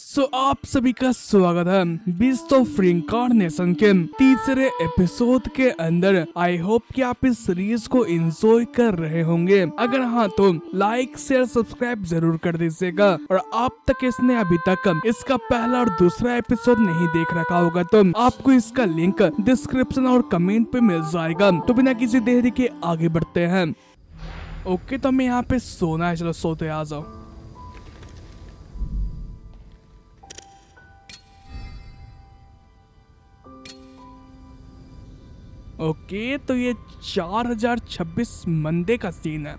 आप सभी का स्वागत है बीस्ट ऑफ रिइंकार्नेशन के तीसरे एपिसोड के अंदर। आई होप कि आप इस सीरीज को एंजॉय कर रहे होंगे। अगर हाँ तो लाइक शेयर सब्सक्राइब जरूर कर दीजिएगा। और आप तक इसने अभी तक इसका पहला और दूसरा एपिसोड नहीं देख रखा होगा तो आपको इसका लिंक डिस्क्रिप्शन और कमेंट पे मिल जाएगा। तो बिना किसी देरी के आगे बढ़ते हैं। ओके, तो हमें यहाँ पे सोना है, चलो सोते आ जाओ। ओके, तो ये 4026 मंदे का सीन है।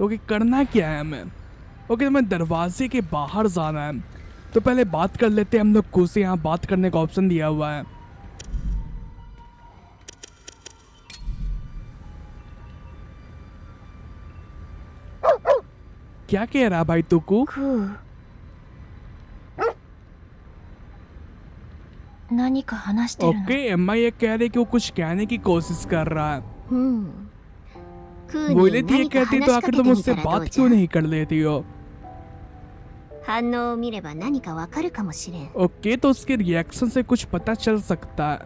ओके, करना क्या है हमें? ओके, तो हमें दरवाजे के बाहर जाना है। तो पहले बात कर लेते हैं हम लोग। कुछ यहाँ बात करने का ऑप्शन दिया हुआ है। क्या कह रहा भाई तुकू? ओके, एम्मा ये कह रही कि वो कुछ कहने की कोशिश कर रहा है। बोले थी ये कहती तो आखिर तुम मुझसे बात क्यों नहीं कर लेती हो? ओके, तो उसके रिएक्शन से कुछ पता चल सकता है।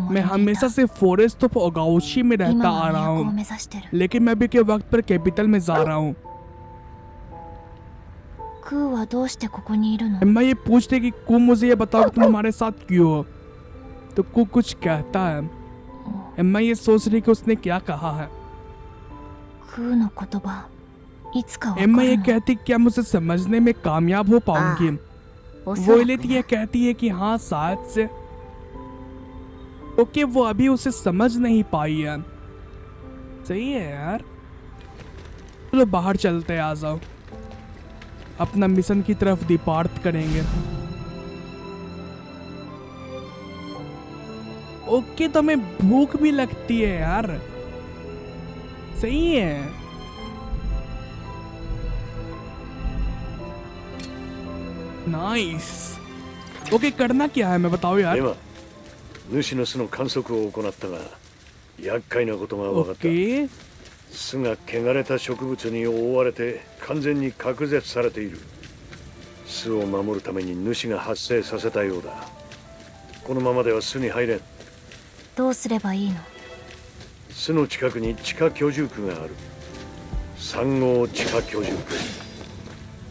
मैं हमेशा से फॉरेस्ट ऑफ ओगाओशी में रहता आ रहा हूँ, लेकिन मैं अभी के वक्त पर कैपिटल में जा रहा हूँ। मैं ये पूछते कि कू मुझे ये बताओ कि तुम हमारे साथ क्यों हो? तो कू कुछ कहता है। मैं ये सोच रही कि उसने क्या कहा है। मैं ये कहती क्या मुझे समझने में कामयाब हो पाऊंगी? वो ये कहती है कि हाँ शायद से। ओके, वो अभी उसे समझ नहीं पाई है। सही है यार, चलो बाहर चलते हैं, आ जाओ। अपना मिशन की तरफ डिपार्ट करेंगे। ओके, तो हमें भूख भी लगती है यार। सही है। नाइस। ओके, करना क्या है मैं बताओ यार। 主の巣の観測を行ったが厄介なことが分かった。巣が汚れた植物に覆われて完全に隔絶されている。巣を守るために主が発生させたようだ。このままでは巣に入れん。どうすればいいの？巣の近くに地下居住区がある。3号地下居住区。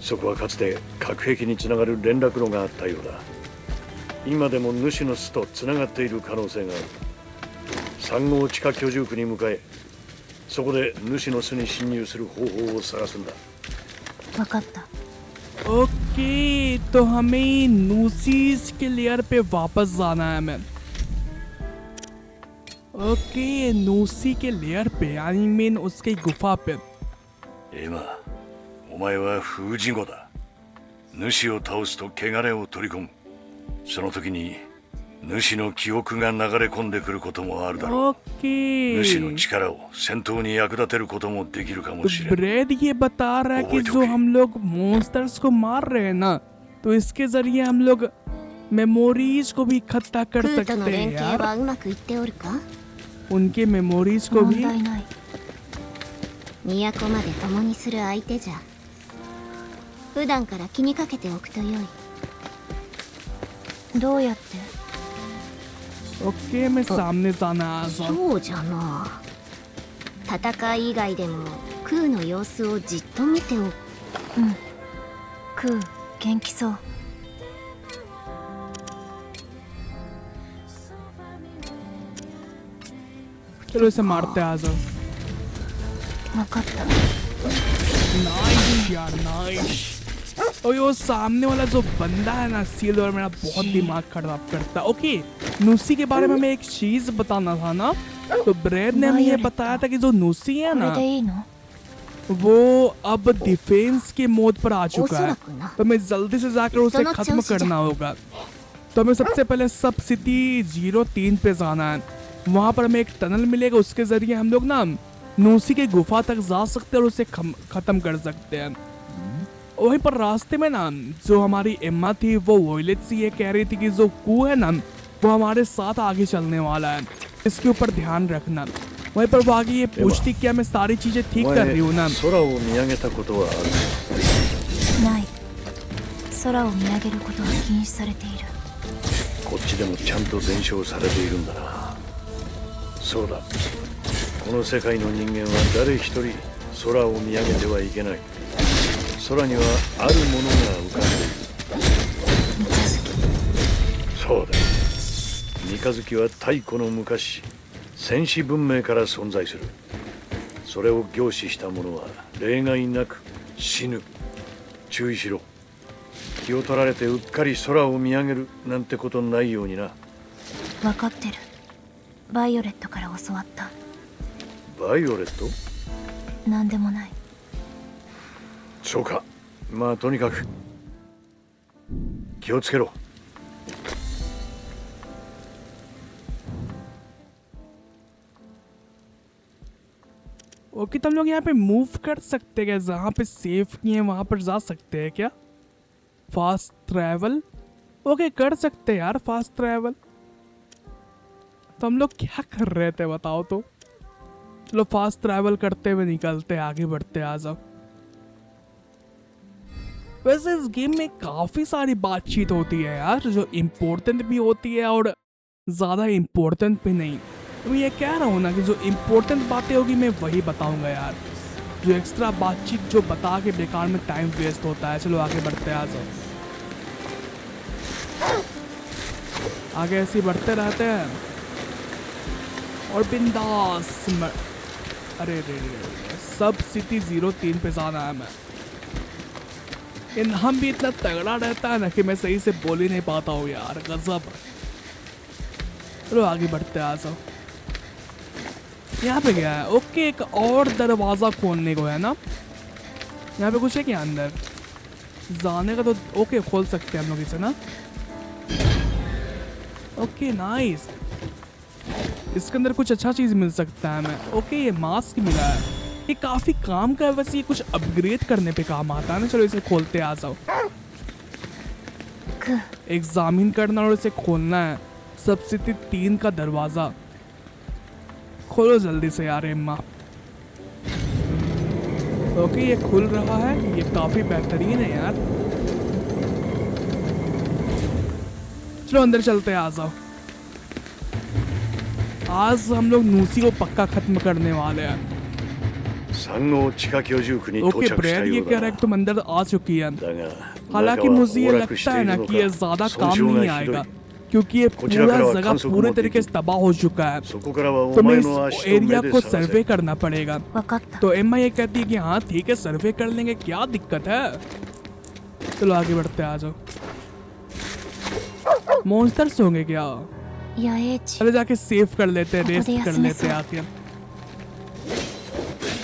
そこはかつて隔壁につながる連絡路があったようだ。今でも主の巣とつながっている可能性がある。3号地下居住区に向かえ。そこで主の巣に侵入する方法を探すんだ。分かった。ओके, तो हमें नूसीस के लेयर पे वापस जाना है हमें। ओके, नूसी के लेयर पे, आई मीन उसकी गुफा पे। エマ、お前は封じ子だ。主を倒すと汚れを取り込む。その時に主の記憶が流れ込んでくることもあるだろう。主の力を戦闘に役立てることもできるかもしれない。ब्रेड ये बता रहा है कि जो हम लोग मॉन्स्टर्स को मार रहे हैं ना, तो इसके जरिए हम लोग मेमोरीज को भी इकट्ठा कर सकते हैं यार। उनके मेमोरीज को भी। 都まで共にする相手じゃ。普段から気にかけておくと良い。どうやって？ ओके, मैं सामने जाना आ जाऊं। そうじゃな。戦い以外でもクーの様子をじっと見ておく。クー元気そう。चलो इसे मारते आ जाओ। 分かった。नाइस यार, नाइस। और ये सामने वाला जो बंदा है ना सील, और मेरा बहुत दिमाग खराब करता है। ओके, नूसी के बारे में मैं एक चीज बताना था ना। तो ब्रेड ने हमें ये बताया था कि जो नूसी है ना, वो अब डिफेंस के मोड पर आ चुका है। तो हमें जल्दी से जाकर उसे खत्म करना होगा। तो हमें सबसे पहले सब सिटी 03 पे जाना है। वहां पर हमें एक टनल मिलेगा, उसके जरिए हम लोग ना नूसी के गुफा तक जा सकते हैं और उसे खत्म कर सकते हैं। वहीं पर रास्ते में ना जो हमारी एम्मा थी, वो वॉयलेट से ये कह रही थी कि जो कू है ना, वो हमारे साथ आगे चलने वाला है, इसके ऊपर ध्यान रखना। वहीं पर वो आगे ये पूछती क्या मैं सारी चीजें ठीक कर रही हूँ ना। 空を見上げたことはある？ない。空を見上げることは禁止されている。こっちでもちゃんと伝承されているんだな。そうだ、この世界の人間は誰一人空を見上げてはいけない。空にはあるものが浮かんでいる。三日月。そうだ、三日月は太古の昔、戦士文明から存在する。それを凝視した者は例外なく死ぬ。注意しろ。気を取られてうっかり空を見上げるなんてことないようにな。分かってる。バイオレットから教わった。バイオレット？なんでもない。そうか。まあとにかく気をつけろ。ओके तुम लोग यहाँ पे मूव कर सकते हैं क्या? जहाँ पे सेफ नहीं है वहाँ पर जा सकते हैं क्या? फास्ट ट्रैवल ओके कर सकते हैं यार फास्ट ट्रैवल। तो हम लोग क्या कर रहे थे बताओ तो। चलो फास्ट ट्रैवल करते हुए निकलते आगे बढ़ते आ जाओ। वैसे इस गेम में काफी सारी बातचीत होती है यार जो इम्पोर्टेंट भी होती है और ज्यादा इम्पोर्टेंट भी नहीं। तो मैं ये कह रहा हूँ ना कि जो इम्पोर्टेंट बातें होगी मैं वही बताऊंगा यार। जो एक्स्ट्रा बातचीत जो बता के बेकार में टाइम वेस्ट होता है। चलो आगे बढ़ते आ जाओ। आगे ऐसे ही बढ़ते रहते हैं और बिंदास अरे रे सब सिटी 03 पे जाना है मैं। इन हम भी इतना तगड़ा रहता है ना कि मैं सही से बोल ही नहीं पाता हूँ यार, गजब। चलो आगे बढ़ते आ जाओ। यहाँ पे क्या है? ओके एक और दरवाजा खोलने को है ना। यहाँ पे कुछ है क्या अंदर जाने का? तो ओके खोल सकते हैं हम लोग इसे ना। Okay nice. इसके अंदर कुछ अच्छा चीज मिल सकता है हमें। ओके ये मास्क मिला है, ये काफी काम का है। वैसे ये कुछ अपग्रेड करने पे काम आता है ना। चलो इसे खोलते आ जाओ। एग्जामिन करना और इसे खोलना है। सबसिटी 3 का दरवाजा खोलो जल्दी से यार एम्मा। ओके ये खुल रहा है, ये काफी बेहतरीन है यार। चलो अंदर चलते आ जाओ। आज हम लोग नूसी को पक्का खत्म करने वाले हैं। ओके ब्रैड ये कह रहा है कि तुम अंदर आ चुकी है। हालांकि मुझे ये लगता है ना कि ये ज्यादा काम नहीं आएगा क्योंकि ये पूरा जगह पूरे तरीके से तबाह हो चुका है। तुम्हें इस एरिया को सर्वे करना पड़ेगा। तो एम्मा ये कहती है कि हाँ ठीक है सर्वे कर लेंगे, क्या दिक्कत है। चलो आगे बढ़ते आ जाओ। मॉन्स्टर्स होंगे क्या? चलो जाके सेव कर लेते हैं, रेस्ट कर लेते हैं आखिर,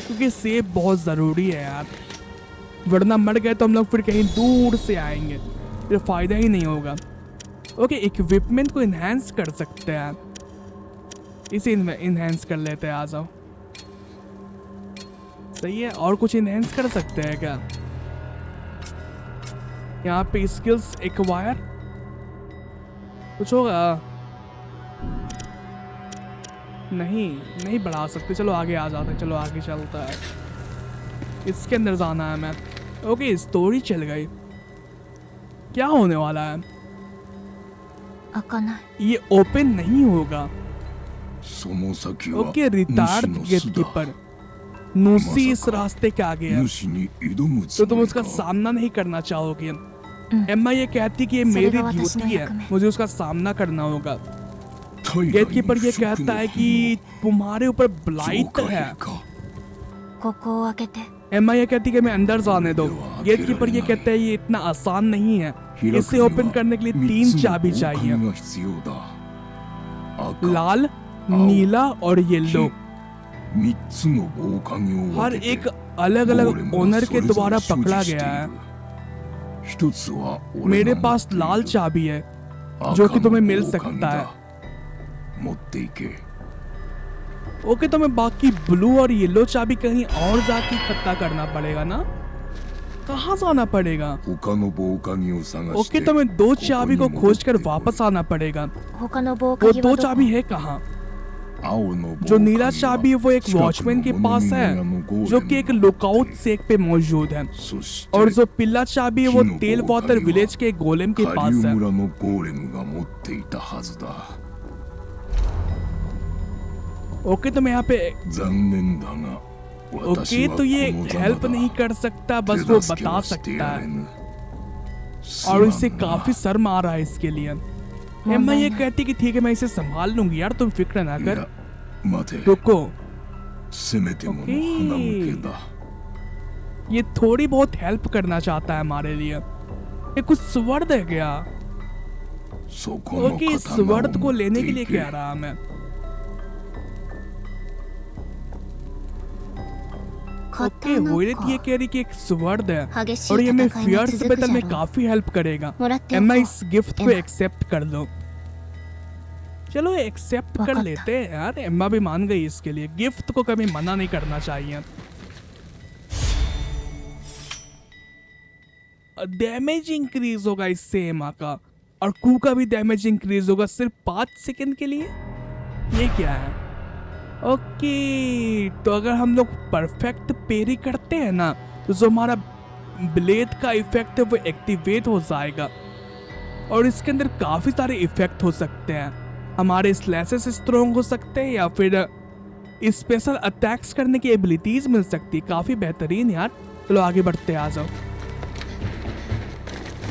क्योंकि सेव बहुत जरूरी है यार। वरना मर गए तो हम लोग फिर कहीं दूर से आएंगे, फिर फायदा ही नहीं होगा। ओके इक्विपमेंट को इनहेंस कर सकते हैं, इसे इनहेंस कर लेते हैं। आ जाओ। सही है। और कुछ इनहेंस कर सकते हैं क्या? यहाँ पे स्किल्स एक्वायर कुछ होगा? नहीं बढ़ा सकते। चलो आगे आ जाते हैं। चलो आगे चलता है। इसके अंदर जाना है मैं। ओके स्टोरी चल गई। क्या होने वाला है? ये ओपन नहीं होगा। ओके रिटायर्ड गेटकीपर नूसी इस रास्ते के आगे है, तो तुम उसका सामना नहीं करना चाहोगे। एम्मा ये कहती कि ये मेरी ड्यूटी है, मुझे उसका सामना करना होगा। गेटकीपर ये कहता है कि तुम्हारे ऊपर ब्लाइट है। एम्मा ये कहती कि मैं अंदर जाने दो। गेटकीपर ये कहता है ये इतना आसान नहीं है, इसे ओपन करने के लिए 3 चाबी चाहिए, लाल, नीला और येलो। हर एक अलग अलग ओनर के द्वारा पकड़ा गया है। मेरे पास लाल चाबी है जो कि तुम्हें मिल सकता है। ओके तो मैं बाकी ब्लू और येलो चाबी कहीं और जाके इकट्ठा करना पड़ेगा ना। कहाँ जाना पड़ेगा? ओके तो मैं 2 चाबी को खोजकर वापस आना पड़ेगा। वो 2 चाबी है कहाँ? जो नीला चाबी है वो एक वॉचमैन के पास है जो कि एक लुकआउट सेक पे मौजूद है, और जो पीला चाबी है वो तेल वाटर विलेज के गोलेम के पास है। 村のゴーレムが持っていたはずだ。 ओके तो मैं यहाँ पे 残念だが、 ओके 私は तो ये このざま हेल्प だ。 नहीं कर सकता, बस 手 वो 助け बता はして सकता や है れぬ。 और す इसे まんな。 काफी शर्म आ रहा है इसके लिए। एम्मा ये कहती कि ठीक है मैं इसे संभाल लूंगी यार, तुम फिक्र ना い कर। や、待て。 रुको, せめてもの花向けだ。 ये थोड़ी बहुत हेल्प करना चाहता है हमारे लिए। ये कुछ स्वर्ड है क्या? そこの ओके 刀 स्वर्ड を को 持っ लेने て के लिए いけ कह。रहा मैं। ओके 刀 होइलेट ये か कह रही कि एक स्वर्ड है 激しい और ये हमें 戦いが फियर्स 続く बैटल じゃ में ろう काफी हेल्प करेगा। もらってお एम्मा こう इस गिफ्ट को एम्मा। एक्सेप्ट कर लो। चलो एक्सेप्ट कर वकाता। लेते हैं यार, एम्मा भी मान गई इसके लिए। गिफ्ट को कभी मना नहीं करना चाहिए। डैमेज इंक्रीज होगा इससे एम्मा का, और कू का भी डैमेज इंक्रीज होगा सिर्फ 5 सेकंड के लिए। ये क्या है? ओके तो अगर हम लोग परफेक्ट पेरी करते हैं ना तो जो हमारा ब्लेड का इफेक्ट है वो एक्टिवेट हो जाएगा, और इसके अंदर काफी सारे इफेक्ट हो सकते हैं। हमारे स्लैशेस स्ट्रॉन्ग हो सकते हैं या फिर स्पेशल अटैक्स करने की एबिलिटीज मिल सकती है। काफी बेहतरीन यार। चलो आगे बढ़ते हैं, आ जाओ।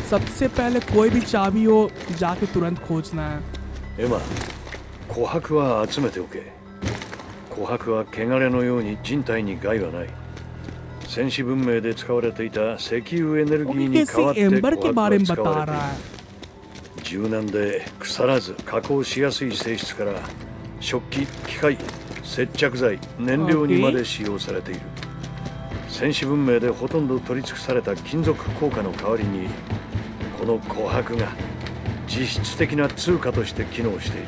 सबसे पहले कोई भी चाबी हो जाके तुरंत खोजना है। エマ、琥珀は集めておけ。琥珀は汚れのように人体に害はない。戦士文明で使われていた石油エネルギー ओके に कैसे 代わって एम्बर 琥 के 珀 बारे は में 使 बता われてい रहा る है। 柔軟で腐らず加工しやすい性質から食器、機械、接着剤、燃料にまで使用されている。戦士文明でほとんど取り尽くされた金属硬貨の代わりにこの琥珀が実質的な通貨として機能している。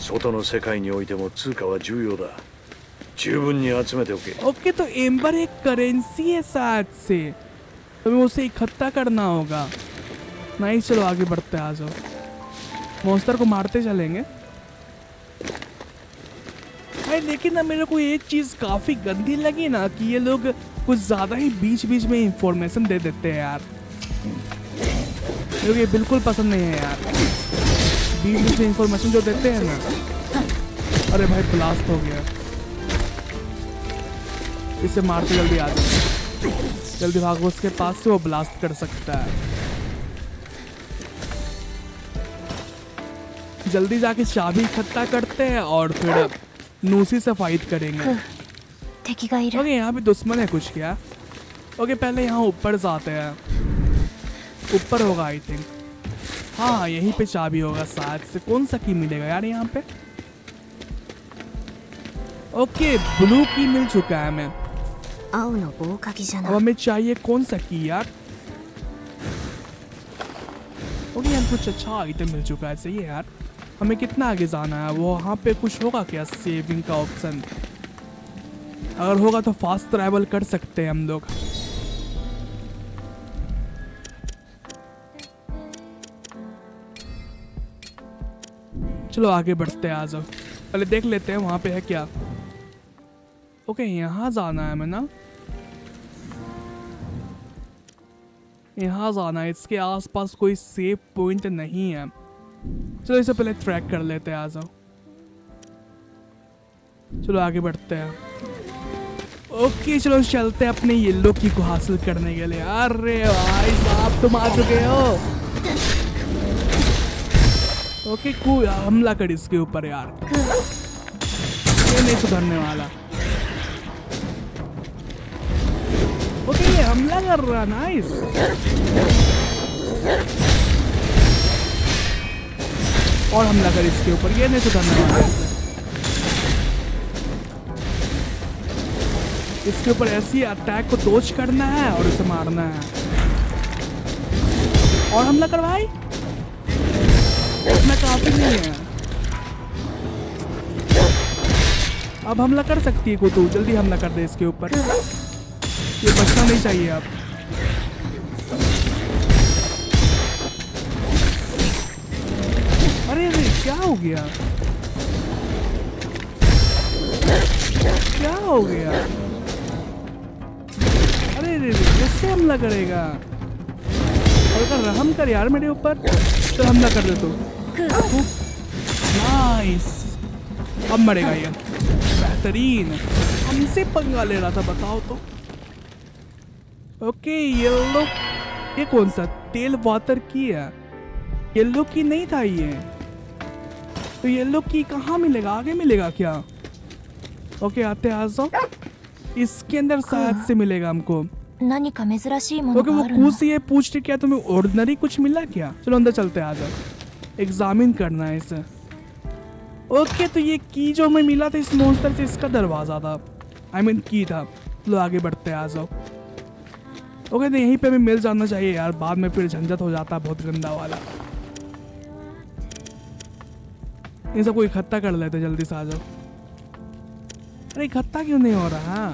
外の世界においても通貨は重要だ。十分に集めておけ。 ओके तो एम्बर एक करेंसी है शायद से, तो हमें उसे इकट्ठा करना होगा। नहीं चलो आगे बढ़ते हैं, आ जाओ। मॉन्स्टर को मारते चलेंगे भाई। लेकिन ना मेरे को एक चीज काफी गंदी लगी ना कि ये लोग कुछ ज्यादा ही बीच बीच में इंफॉर्मेशन दे देते हैं यार। मेरे को ये बिल्कुल पसंद नहीं है यार, बीच बीच में इंफॉर्मेशन जो देते हैं ना। अरे भाई ब्लास्ट हो गया, इसे मारते जल्दी आ जाओ। जल्दी भागो उसके पास से, वो ब्लास्ट कर सकता है। जल्दी जाके चाबी इकट्ठा करते हैं और फिर नूसी से फाइट करेंगे। 敵がいる ओके यहाँ भी दुश्मन है कुछ क्या? ओके पहले यहाँ ऊपर जाते हैं। ऊपर होगा आई थिंक। हाँ यहीं पे चाबी होगा शायद से। कौन सा की मिलेगा यार यहाँ पे? ओके ब्लू की मिल चुका है हमें। 青の棒かぎじゃ अब な हमें चाहिए कौन सा की यार? ओके हम कुछ अच्छा आइटम मिल चुका है, सही है यार। हमें कितना आगे जाना है? वो वहाँ पे कुछ होगा क्या सेविंग का ऑप्शन? अगर होगा तो फास्ट ट्रैवल कर सकते हैं हम लोग। चलो आगे बढ़ते हैं, आ जाओ। पहले देख लेते हैं वहाँ पे है क्या। ओके यहाँ जाना है हमें ना, यहाँ जाना है। इसके आसपास कोई सेफ पॉइंट नहीं है। चलो इसे पहले ट्रैक कर लेते हैं, आ जाओ। चलो आगे बढ़ते हैं। ओके चलो चलते हैं अपने येलो की को हासिल करने के लिए। अरे भाई साहब तुम आ चुके हो। ओके कूल, हमला कर इसके ऊपर यार, ये नहीं सुधरने वाला। ओके ये हमला कर रहा, नाइस। और हमला कर इसके ऊपर, ये नहीं सुधरने वाला। इसके ऊपर ऐसी अटैक को डॉज करना है और उसे मारना है। और हमला कर भाई, इतना काफी नहीं है। अब हमला कर सकती है को, तू जल्दी हमला कर दे इसके ऊपर। ये बचना नहीं चाहिए अब। अरे अरे क्या हो गया? क्या हो गया? अरे रे रे, कैसे हमला करेगा? और रहम कर यार मेरे ऊपर। चल हमला कर दे तू। नाइस, अब मरेगा ये। बेहतरीन, हमसे पंगा ले रहा था बताओ तो। ओके येलो, ये कौन सा तेल वाटर की है? येलो की नहीं था ये, तो येलो की कहाँ मिलेगा? आगे मिलेगा क्या? ओके आते आ जाओ, इसके अंदर शायद से मिलेगा हमको। 何か珍しいもの ओके が वो あるの कूद से ये पूछ रही क्या तुम्हें ऑर्डिनरी कुछ मिला क्या? चलो अंदर चलते हैं, आ जाओ, एग्जामिन करना है इसे। ओके तो ये की जो हमें मिला था इस मॉन्स्टर से, इसका दरवाजा था, आई मीन की था। लो आगे बढ़ते हैं, आ जाओ। ओके तो यहीं पे हमें मिल जाना चाहिए यार, बाद में फिर झंझट हो जाता है बहुत गंदा वाला। इन सबको इकट्ठा कर लेते, जल्दी से आ जाओ। अरे इकट्ठा क्यों नहीं हो रहा?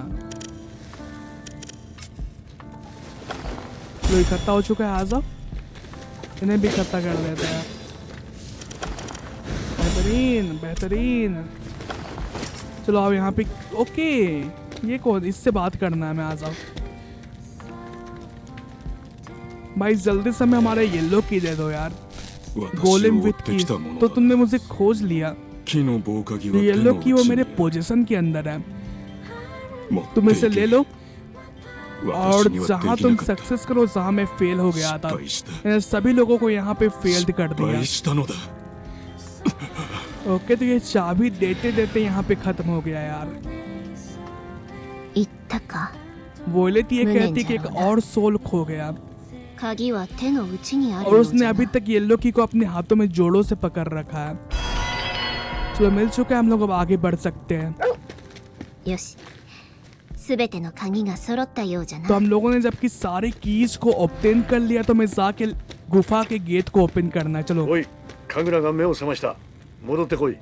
लो इकट्ठा हो चुका है, आ जाओ, इन्हें भी इकट्ठा कर लेते हैं। बेहतरीन बेहतरीन, चलो आओ यहाँ पे। ओके ये कौन, इससे बात करना है मैं, आ जाओ भाई, जल्दी से हमें हमारा येलो की दे दो यार। गोलेम विथ की, तो तुमने मुझे खोज लिया। येलो की वो मेरे पोजीशन के अंदर है, तुम इसे ले लो। और जहाँ तुम सक्सेस करो, जहाँ मैं फेल हो गया था, मैंने सभी लोगों को यहाँ पे फेल्ड कर दिया। ओके तो ये चाबी देते देते यहाँ पे खत्म हो गया यार। 言ったか बोले थी ये कहती कि एक और सोल खो गया, 鍵は手の内にある और よう उसने じゃ अभी な तक येलो की को अपने हाथों में जोड़ों से पकड़ रखा है। चलो मिल चुका है, हम लोग अब आगे बढ़ सकते हैं। よしすべての鍵が揃ったようじゃ तो な हम लोगों ने जबकि सारी कीज को ओपन कर लिया, तो मैं जाके गुफा के गेट को ओपन करना है। चलो おい神楽が目を覚ました。戻ってこい。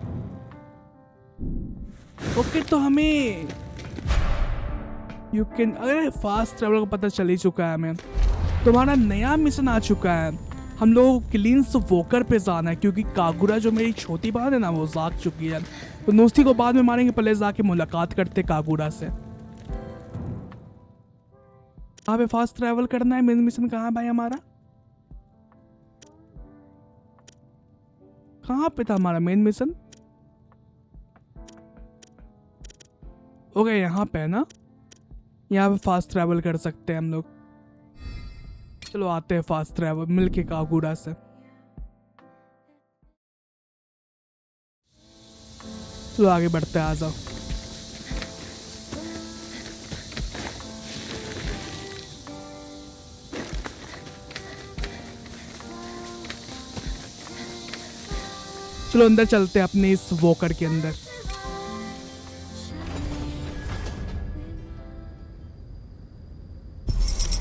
ओके तो हमें यू कैन, अरे फास्ट ट्रैवलर को पता चल ही चुका है हमें। तुम्हारा नया मिशन आ चुका है, हम लोग क्लींस वॉकर पे जाना है, क्योंकि कागुरा जो मेरी छोटी बहन है ना, वो जाग चुकी है। तो नुस्ती को बाद में मारेंगे, पहले जाके मुलाकात करते कागुरा से। कहाँ पे फास्ट ट्रैवल करना है? मेन मिशन कहाँ है भाई हमारा? कहाँ पे था हमारा मेन मिशन? ओके यहाँ पे है ना, यहाँ पे फास्ट ट्रैवल कर सकते हैं हम लोग। चलो आते हैं फास्ट ट्रैवल मिलके कागुरा से। चलो आगे बढ़ते हैं, आ जाओ। चलो अंदर चलते हैं अपने इस वॉकर के अंदर।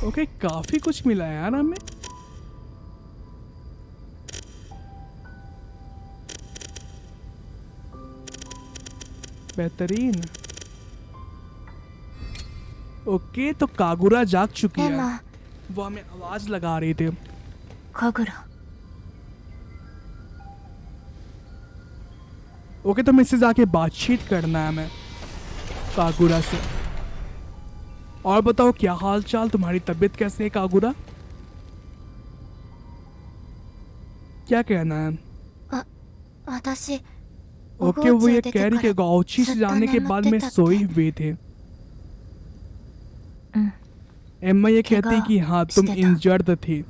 ओके काफी कुछ मिला है यार हमें। बेहतरीन। ओके तो कागुरा जाग चुकी है, エマ वो हमें आवाज लगा रही थी। 神楽 ओके तो मुझसे जाके बातचीत करना है हमें कागुरा से। और बताओ क्या हाल चाल, तुम्हारी तबीयत कैसे है कागुरा? क्या कहना है? 私 ओके वो ये कह रही कि गाउची से जाने के बाद में सोई हुई थे। एम्मा ये कहती कि हाँ तुम इंजर्ड थी,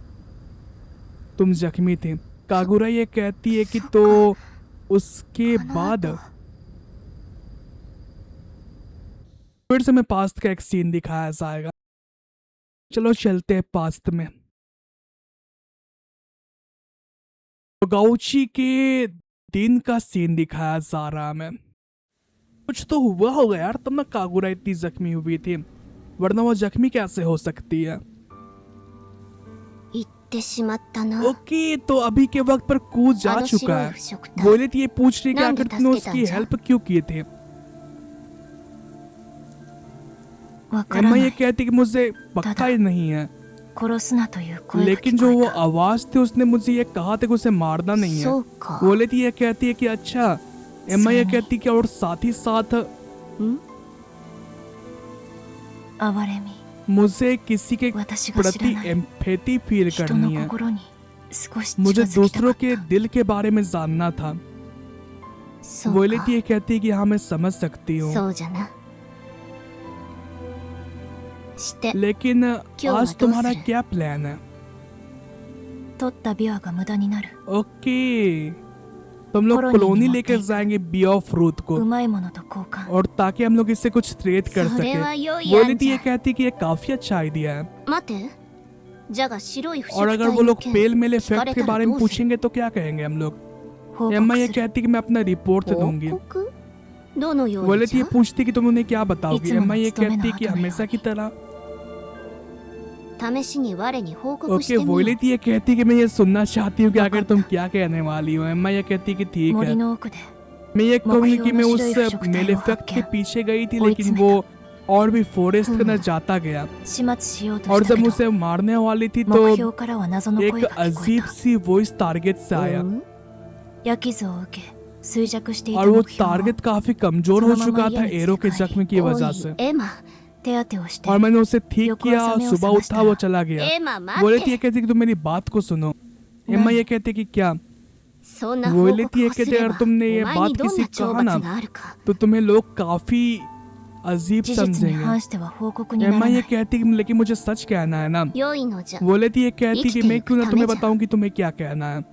तुम जख्मी थे। कागुरा ये कहती है कि तो उसके बाद फिर से मैं पास्ट का एक सीन दिखाया जाएगा। चलो चलते हैं पास्ट में। गाउची के दिन का सीन दिखाया जा रहा है। कुछ तो हुआ होगा यार, तब ना कागुरा इतनी जख्मी हुई थी, वरना वो जख्मी कैसे हो सकती है? 行ってしまったな ओके तो अभी के वक्त पर कूद जा चुका है। बोले थी ये पूछ रही कि आखिर तुमने उसकी हेल्प क्यों किए थे। わから एम्मा な ये い कहती कि मुझे पक्का ही नहीं है, 殺すなという声が लेकिन 聞 जो こ वो えた आवाज थी उसने मुझे ये कहा था कि उसे मारना नहीं है। そうか बोले थी ये कहती है कि अच्छा। एम्मा ये कहती कि और साथ ही साथ 哀れみ मुझे किसी के 私が知ら प्रति ない एम्पैथी फील 人 करनी の है। 心に少し近 मुझे づきた दूसरों かっ के た दिल के बारे में जानना था। そう वो か लेती ये कहती है कि हाँ मैं समझ सकती हूँ, そうじゃなして लेकिन क्यों आज दोस्त तुम्हारा है? क्या प्लान है? 取った琵琶が無駄になる ओके, तुम लोग कॉलोनी कॉलोनी में लेकर मत जाएंगे बी ऑफ फ्रूट う को, まいものと交換 और ताकि हम लोग इससे कुछ ट्रेड कर それは सके। 良い वो 案 लेती じ ये ゃ कहती है कि ये काफी अच्छा आइडिया है। 待てじゃが白い不 और 織 अगर 体 वो の लोग 件 पेल मेल 聞か इफेक्ट れ के たら बारे में どうする पूछेंगे तो क्या कहेंगे हम लोग? 報 एम्मा 告 ये する कहती है कि मैं अपना रिपोर्ट 報 दूंगी। 告どのよ वो うに लेती じ ये ゃ पूछती कि तुम उन्हें क्या बताओगी? इतना एम्मा ये मस्त तो मैं कहती है ना कि हाथ में हमेशा की तरह। 試しに我に報告し ओके, てみ वो よ लेती ये कहती है कि मैं ये सुनना चाहती हूँ कि आखिर वक़्त। तुम क्या कहने वाली हो। एम्मा ये कहती है कि ठीक 森 है। の奥で मैं ये कहूंगी कि मैं उस मक्खियों में मेल शिरोई इफेक्ट के फुकताई पीछे गई थी, और लेकिन इसमें वो और भी फॉरेस्ट के अंदर うん जाता गया, 始末しようと और した जब けど उसे मारने वाली थी 目 तो 標からは謎の एक 声が聞こえ अजीब た सी वॉइस टारगेट से आया, うん焼き傷を受け衰弱していた और वो 目標を टारगेट काफी कमजोर हो सोना चुका मामा था ये एरो के नीचे जख्म की お वजह い से, エマ手当てをして और मैंने उसे ठीक योको किया। समय सुबह समझता उठा वो चला गया। エマ待 वो っ लेती て ये कहती कि तुम मेरी बात को सुनो। एम्मा ये कहती है कि क्या? そんな वो 報 लेती 告 है を कहती すれ अगर ば तुमने お ये 前 बात にどん किसी な को 懲 कहा ना 罰があるか तो तुम्हें लोग काफी अजीब 事実に समझेंगे। 反しては報告になら एम्मा な ये い कहती कि लेकिन मुझे सच कहना है ना। 良いのじゃ वो लेती ये कहती कि मैं क्यों ना तुम्हें इकट्ठा बताऊं कि तुम्हें क्या कहना है।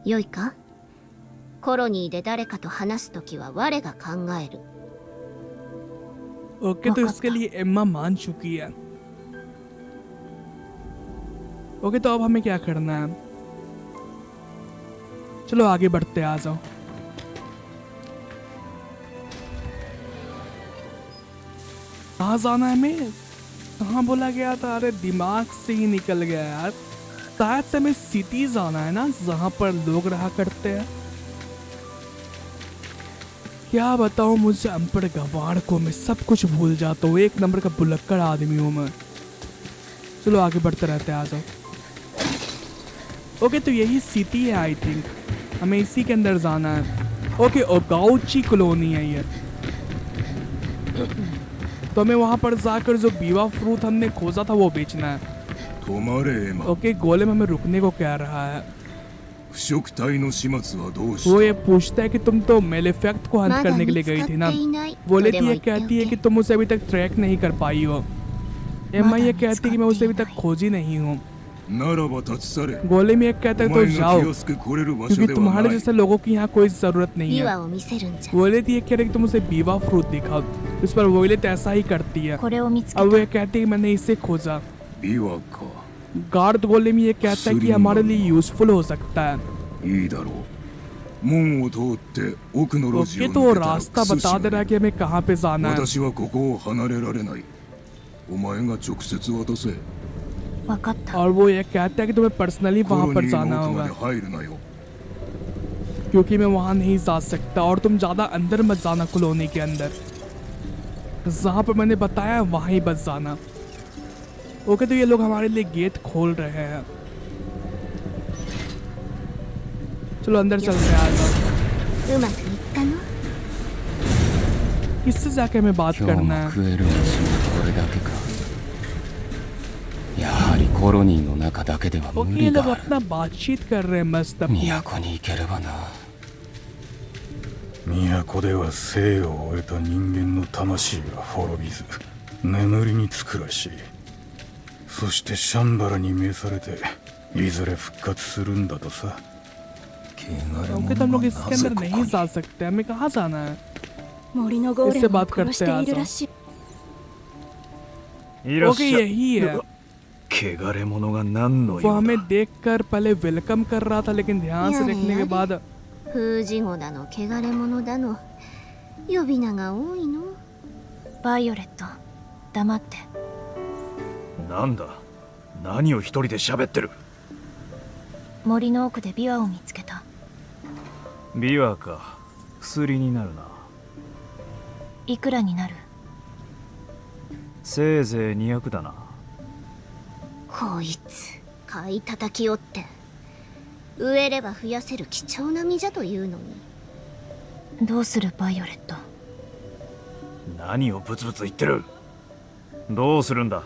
良いかコロニーで誰かと話すときは我が考える ओके, तो वक़्त इसके लिए एम्मा मान चुकी है। ओके, तो अब हमें क्या करना है? चलो आगे बढ़ते, आ जाओ। कहाँ जाना है हमें? कहाँ बोला गया था? अरे दिमाग से ही निकल गया यार। शायद से हमें सिटी जाना है ना, जहाँ पर लोग रहा करते हैं। क्या बताऊँ, मुझे अनपढ़ गवार को मैं सब कुछ भूल जाता हूँ। एक नंबर का बुलक्कड़ आदमी हूँ मैं। चलो आगे बढ़ते रहते हैं, आ जाओ। ओके, तो यही सिटी है आई थिंक, हमें इसी के अंदर जाना है। ओके, ओगाउची कॉलोनी है ये। तो हमें वहाँ पर जाकर जो बीवा फ्रूट हमने खोजा था वो बेचना है। 止まれエマ ओके, गोले में हमें रुकने को कह रहा है। 腐食体の始末はどうし वो た ये पूछता है कि तुम तो मेलेफेक्ट को ま हंट だ करने के 見 लिए つ गई かっ थी て ना। いない वो と लेती でも ये 言ってお कहती है け कि तुम उसे अभी तक ट्रैक नहीं कर पाई हो। एम्मा ये कहती है कि मैं उसे अभी तक खोजी नहीं हूँ। ならば立ち去れ गोले में एक कहता お है तो 前が जाओ, 気をつけ来れる場所 क्योंकि では तुम्हारे ない जैसे लोगों की यहाँ कोई जरूरत नहीं ビ है। ワを見せるんじゃ वो लेती ये कह रही कि तुम उसे बीवा फ्रूट दिखाओ। इस पर वोलेट ऐसा ही करती है। これを見つけ अब वो た ये कहती है कि मैंने इसे खोजा। ビワか गार्ड गोले में ये कहता है कि हमारे लिए यूजफुल हो सकता है। いいだろう門を通って奥の路地を ओके, 抜 तो けたら रास्ता クス बता दे रहा है कि हमें कहाँ पे जाना है। 私はここを離れられないお前が直接渡せ 分かった और वो ये कहता है कि तुम्हें पर्सनली コ वहां ロ पर ニー जाना の奥ま होगा, で入るなよ क्योंकि मैं वहां नहीं जा सकता। और तुम ज्यादा अंदर मत जाना कॉलोनी के अंदर, जहां पर मैंने बताया वहां ही बस जाना। ओके, तो ये लोग हमारे लिए गेट खोल रहे हैं। चलो अंदर चलते हैं, आ जाओ। うまくいったの किससे जाके हमें बात 今日 करना も है? 食える飯もこれだけか。やはりコロニーの中だけでは無 ओके, ये 理 लोग だ。 अपना बातचीत कर रहे हैं मस्त अपना। 都に行ければな。都では生を終えた人間の魂が滅びず眠りにつくらしい。そしてシャンバラに召されていずれ復活するんだとさ。 ओके, तो हम लोग इसके अंदर नहीं जा सकते, हमें कहाँ जाना है? 森のゴーレ इससे ムを बात 殺して करते いる हैं, らしい ओके, यही है। 汚れ者が何の वो 用だ हमें देखकर पहले वेलकम कर रहा था, लेकिन ध्यान से देखने के बाद 封じ子だの汚れ者だの呼び名が多いのバイオレット黙ってなんだ何を一人で喋ってる森の奥でビワを見つけたビワか薬になるないくらになるせいぜい200だなこいつ買い叩きおって植えれば増やせる貴重な実じゃというのにどうするバイオレット何をブツブツ言ってるどうするんだ。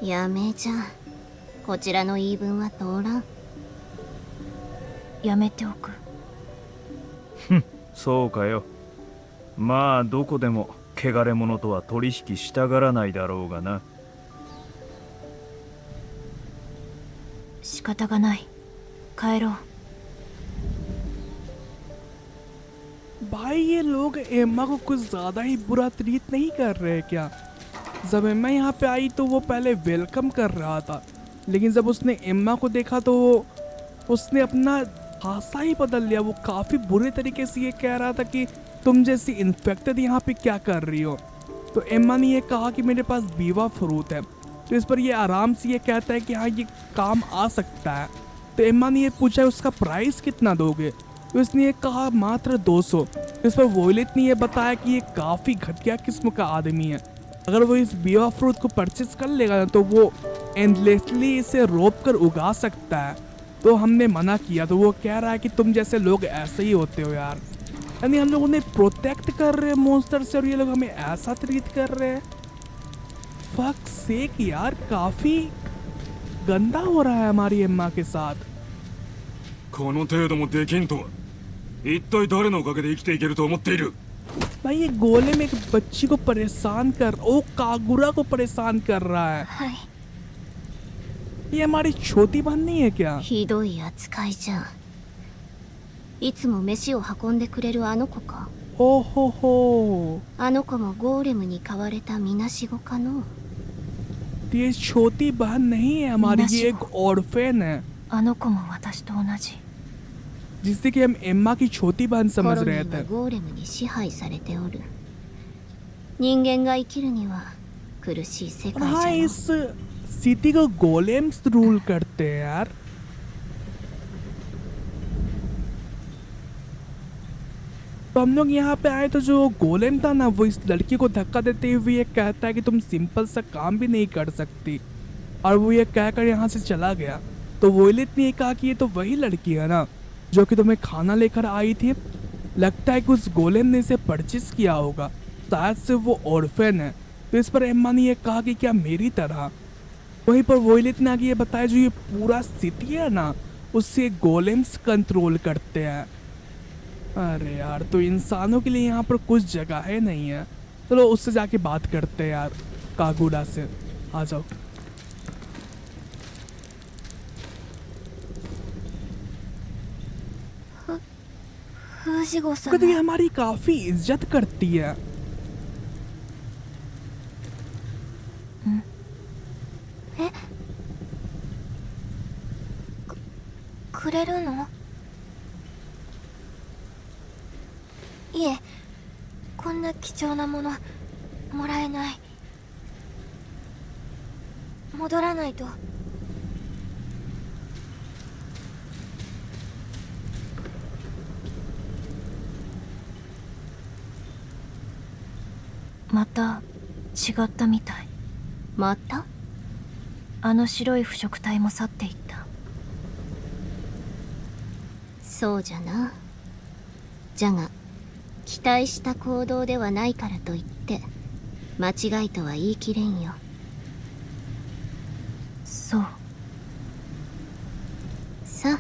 やめじゃこちらの言い分は通らん。やめておく。そうかよ。まあどこでも汚れ者とは取引したがらないだろうがな。仕方がない。帰ろう。 भाई ये लोग एम्मा को कुछ ज्यादा ही बुरा ट्रीट नहीं कर रहे क्या? जब एम्मा यहाँ पे आई तो वो पहले वेलकम कर रहा था, लेकिन जब उसने एम्मा को देखा तो उसने अपना भाषा ही बदल लिया। वो काफी बुरे तरीके से ये कह रहा था कि तुम जैसी इन्फेक्टेड यहाँ पे क्या कर रही हो। तो एम्मा ने ये कहा कि मेरे पास बीवा फ्रूट है। तो इस पर ये आराम से ये कहता है कि हाँ ये काम आ सकता है। तो एम्मा ने ये पूछा उसका प्राइस कितना दोगे? तो इसने ये कहा मात्र 200। तो इस पर वोयलेट ने ये बताया कि ये काफ़ी घटिया किस्म का आदमी है। अगर वो इस बीवा फ्रूट को परचेज कर लेगा ना तो वो एंडलेसली इसे रोप कर उगा सकता है। तो हमने मना किया। तो वो कह रहा है कि तुम जैसे लोग ऐसे ही होते हो यार, यानी हम लोग उन्हें प्रोटेक्ट कर रहे हैं मॉन्स्टर से और ये लोग हमें ऐसा ट्रीट कर रहे हैं। फक सेक यार, काफ़ी गंदा हो रहा है हमारी एम्मा के साथ। この程度もできんとは一体誰のおかげで生きていけると思っている。 भाई ये गोले में एक बच्ची को परेशान कर, ओ कागुरा को परेशान कर रहा है। はい。 ये हमारी छोटी बहन नहीं है क्या? ひどい扱いじゃん。いつも飯を運んでくれるあの子か。 ओ हो। あの子もゴーレムに飼われたみなしごかの。 ये छोटी बहन नहीं है हमारी, ये एक ऑर्फेन है あの子も私と同じ。 जिससे कि हम एम्मा की छोटी बहन コ समझ ロニ रहे ーは थे। ゴーレムに支配されておる。人間が生きるには苦しい世 और 界 हाँ じゃの。 इस सिटी को गोलेम्स रूल करते हैं यार। तो हम लोग यहाँ पे आए तो जो गोलेम था ना वो इस लड़की को धक्का देते हुए ये कहता है कि तुम सिंपल सा काम भी नहीं कर सकती, और वो ये कहकर यहाँ से चला गया। तो वोयलेट ने ये कहा कि ये तो वही लड़की है ना जो कि तुम्हें खाना लेकर आई थी। लगता है कि उस गोलेम ने इसे परचेज किया होगा, शायद से वो ऑर्फेन है। तो इस पर एम्मा ने ये कहा कि क्या मेरी तरह? वहीं पर वोयलेट ने आगे ये बताया जो ये पूरा सिटी है ना उससे गोलेम्स कंट्रोल करते हैं। अरे यार, तो इंसानों के लिए यहाँ पर कुछ जगह है नहीं है। चलो उससे जाके बात करते हैं यार, कागुरा से। आ जाओ। 風次号さん कहते ये हमारी काफी इज्जत करती है। くれるの？いえ、こんな貴重なものもらえない。戻らないと。また違ったみたい。また？あの白い腐食体も去っていった。そうじゃな。じゃが期待した行動ではないからといって間違いとは言い切れんよ。そう。さあ、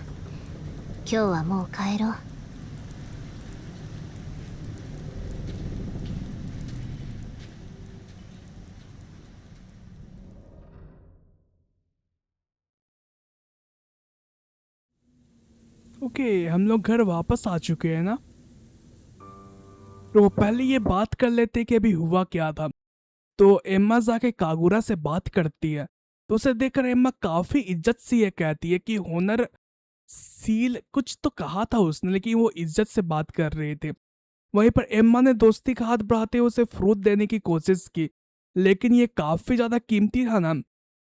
今日はもう帰ろう。 ओके, हम लोग घर वापस आ चुके हैं ना। तो पहले ये बात कर लेते कि अभी हुआ क्या था। तो एम्मा जाके कागुरा से बात करती है, तो उसे देखकर एम्मा काफी इज्जत से ये कहती है कि होनर सील कुछ तो कहा था उसने, लेकिन वो इज्जत से बात कर रहे थे। वहीं पर एम्मा ने दोस्ती का हाथ बढ़ाते हुए उसे फ्रूट देने की कोशिश की, लेकिन ये काफी ज्यादा कीमती था ना,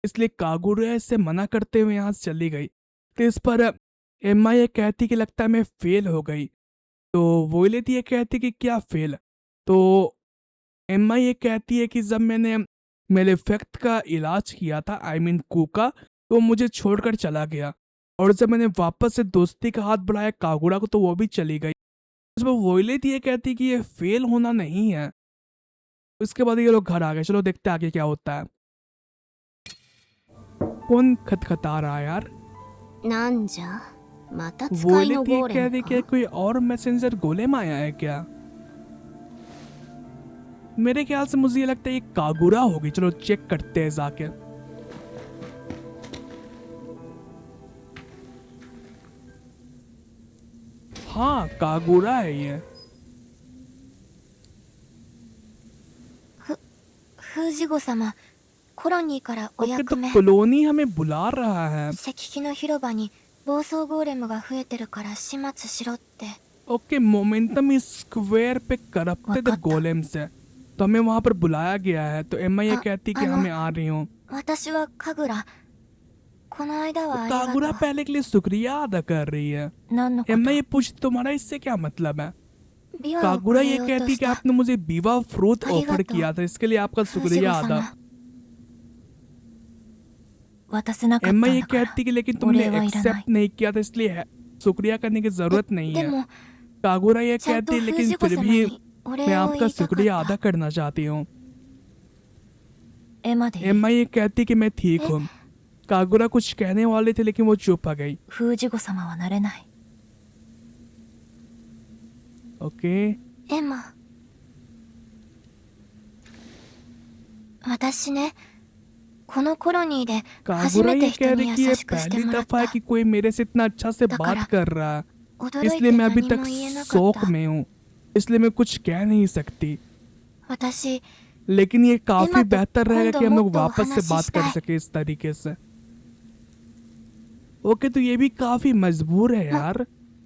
इसलिए कागुरा इसे मना करते हुए यहाँ से चली गई। तो इस पर एम्मा ये कहती कि लगता है मैं फेल हो गई। तो वोयलेट ये कहती कि क्या फेल? तो एम्मा ये कहती है कि जब मैंने मेलेफेक्ट का इलाज किया था, आई मीन कूका, तो मुझे छोड़कर चला गया, और जब मैंने वापस से दोस्ती का हाथ बढ़ाया कागुरा को तो वो भी चली गई। उस पर वोयलेट ये कहती कि ये फेल होना नहीं है, उसके बाद ये लोग घर आ गए। चलो देखते हैं आगे क्या होता है। कौन खटखटा रहा है यार? なんじゃまた使い वोलेट の ये ゴー कह レ रही ム कि か कोई और मैसेंजर गोलेम आया है क्या? मेरे ख्याल से मुझे ये लगता है ये कागुरा होगी। चलो चेक करते हैं जाके। हाँ कागुरा है ये। 封じ子様、コロニーからお ओके 役 तो 目。 कॉलोनी हमें बुला रहा है। 石碑の広場に暴走ゴーレムが増えてるから始末しろって。 ओके मोमेंटम स्क्वायर पे करप्टेड वकाता। गोलेम्स है, तो हमें वहां पर बुलाया गया है। तो एम्मा ये कहती कि अनु- हमें आ रही हूँ। 私は神楽。この間はありがと कागुरा う。 पहले के लिए शुक्रिया अदा कर रही है। 何のこと एम्मा ये पूछ तुम्हारा इससे क्या मतलब है? ビワを कागुरा くれ ये ようと कहती し कि た आपने मुझे बीवा फ्रूट अरिगातो। ऑफर किया था, इसके लिए आपका 封じ子 शुक्रिया अदा। 様。渡せなかった एम्मा ん ये だから。 कहती कि लेकिन तुमने お礼はいらない。 एक्सेप्ट नहीं किया था, इसलिए शुक्रिया करने की जरूरत नहीं で है। も कागुरा ये ちゃんと कहती 封 लेकिन じ子 फिर 様 भी にお मैं 礼を आपका 言いたかっ शुक्रिया अदा た。 करना चाहती हूँ। エマでいい。 एम्मा ये कहती कि मैं ठीक हूँ। कागुरा कुछ कहने वाले थे लेकिन वो चुप आ गई। 封じ子様はなれない。 ओके エマ。私ね、このコロニーで初 कागुरा めて ये 人 कह に रही कि 優 ये しくして पहली もらっ दफा है た。 कि कोई मेरे से इतना अच्छा से दकरा। बात कर रहा है, 驚い इसलिए て मैं अभी 何 तक も言えなかっ शौक た。 में हूँ, इसलिए मैं कुछ कह नहीं सकती। 私、 लेकिन ये काफी एम्मा तो बेहतर रहेगा कि हम लोग तो वापस से बात कर हनाशिस्ता है। सके इस तरीके से। ओके तो ये भी काफी मजबूर है यार।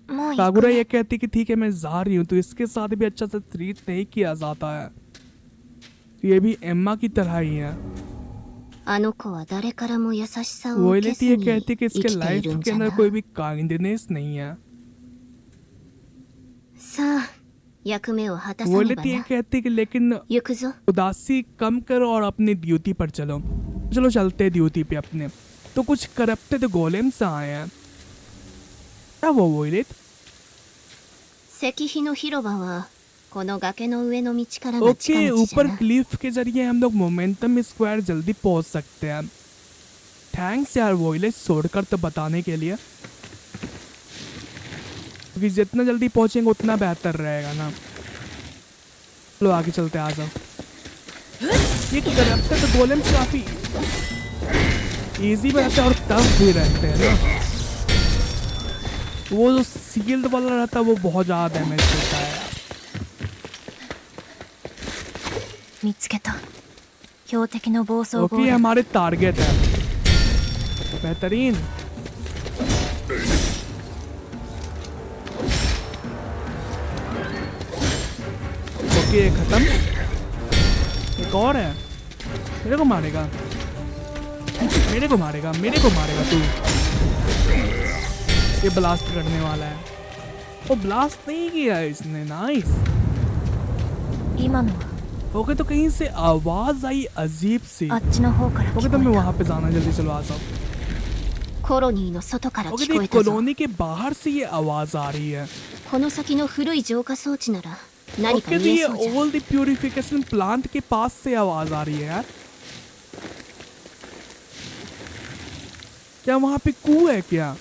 もう行く कागुरा ね ये कहती कि ठीक है मैं जा रही हूँ, तो इसके साथ भी अच्छा से ट्रीट नहीं किया जाता है। तो ये भी एम्मा की तरह ही है। あの子は誰からも優しさを受け वोलेट ず ये に कहती कि 生 इसके きてい लाइफ るん के じゃ अंदर な。 कोई भी काइंडनेस नहीं है। さあ役目を果たさねば वोलेट ये な。 कहती कि लेकिन 行くぞ。 उदासी कम करो और अपनी ड्यूटी पर चलो। चलो चलते हैं ड्यूटी पे अपने। तो कुछ करप्टेड गोलेम्स आए हैं। क्या वो वोलेट? 石碑の広場はこの崖の上の道からが近 ओके 道じゃ ऊपर な。 क्लिफ के जरिए हम लोग मोमेंटम स्क्वायर जल्दी पहुंच सकते हैं। थैंक्स यार वोलेट छोड़कर तो बताने के लिए, क्योंकि जितना जल्दी पहुंचेंगे उतना बेहतर रहेगा ना। चलो आगे चलते, आ जाओ। ये करप्टेड गोलेम्स काफी इजी भी रहते हैं और टफ भी रहते हैं ना। वो जो सील्ड वाला रहता है वो बहुत ज्यादा डैमेज देता है यार। 見つけた。標的の暴走ゴー ओके レム。 हमारे टारगेट है बेहतरीन। ओके खत्म। एक और है, मेरे को मारेगा, मेरे को मारेगा, मेरे को मारेगा तू। ये ब्लास्ट करने वाला है। वो ब्लास्ट नहीं किया इसने, नाइस। 今のは ओके तो कहीं से आवाज आई अजीब सी। あっちの方から ओके 聞 तो こ मैं え वहां पे जाना, जल्दी चलो आ जाओ। コロニーの外から ओके 聞こ देख えたぞ。 कॉलोनी के बाहर से ये आवाज आ रही है। この先の古い浄化装置なら何か ओके तो 見え ये そうじゃん。 ओल्ड प्यूरिफिकेशन प्लांट के पास से आवाज आ रही है यार। क्या वहां पे कुआं है क्या?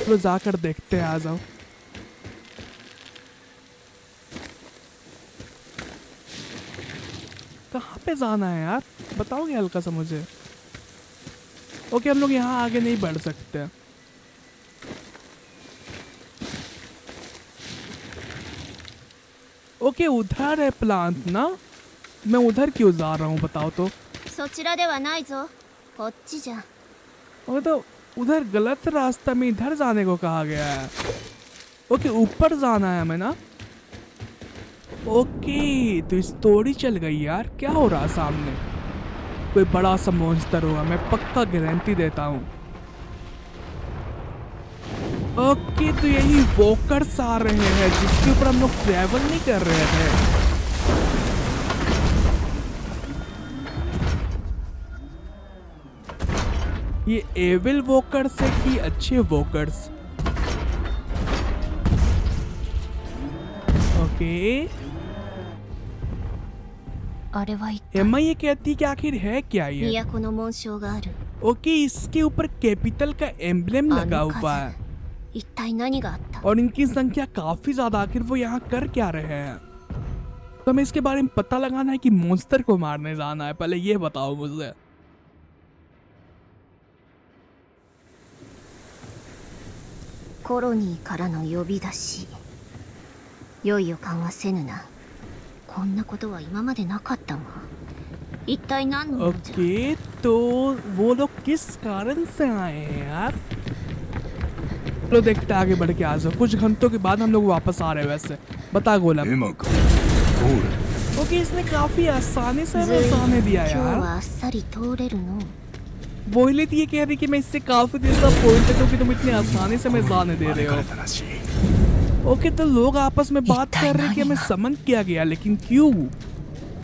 चलो जाकर देखते हैं, आ जाओ। कहाँ पे जाना है यार, बताओगे हल्का सा मुझे? ओके हम लोग यहाँ आगे नहीं बढ़ सकते। ओके उधर है प्लांट ना, मैं उधर क्यों जा रहा हूँ बताओ तो? そちらではないぞ。こっちじゃ。 ओके तो उधर गलत रास्ता में इधर जाने को कहा गया है। ओके ऊपर जाना है हमें ना। ओके तो स्टोरी चल गई यार। क्या हो रहा है सामने? कोई बड़ा सा मॉन्स्टर होगा, मैं पक्का गारंटी देता हूँ। ओके तो यही वॉकर्स आ रहे हैं जिसके ऊपर हम लोग ट्रैवल नहीं कर रहे थे। ये एविल वॉकर्स है कि अच्छे वॉकर्स? ओके, あれは一体 एम्मा ये कहती कि आखिर है क्या ये? 都の紋章がある。 ओके, इसके ऊपर कैपिटल का एम्ब्लेम लगा हुआ है 一体何があった？ और इनकी संख्या काफी ज्यादा। आखिर वो यहाँ कर क्या रहे हैं? तो हमें इसके बारे में पता लगाना है कि मॉन्स्टर को मारने जाना है। पहले ये बताओ मुझे। コロニーからの呼び出し。良い予感はせぬな。こんなことは今までなかったが。一体何の用じゃ？ ओके, तो वो लोग किस कारण से आए हैं यार? चलो देखते हैं, आगे बढ़ के आ जाओ। कुछ घंटों के बाद हम लोग वापस आ रहे हैं वैसे। बता गोलम। エマかゴーレ ओके, इसने काफी आसानी से ずい हमें ぶん जाने 今 दिया 日 यार। はあっさり通れるの。 वही ये कह रही कि मैं इससे काफी डिसअपॉइंटेड हूँ कि तुम इतनी आसानी से मैं जाने दे रहे हो। ओके, तो लोग आपस में बात कर रहे हैं कि हमें समन किया गया, लेकिन क्यों?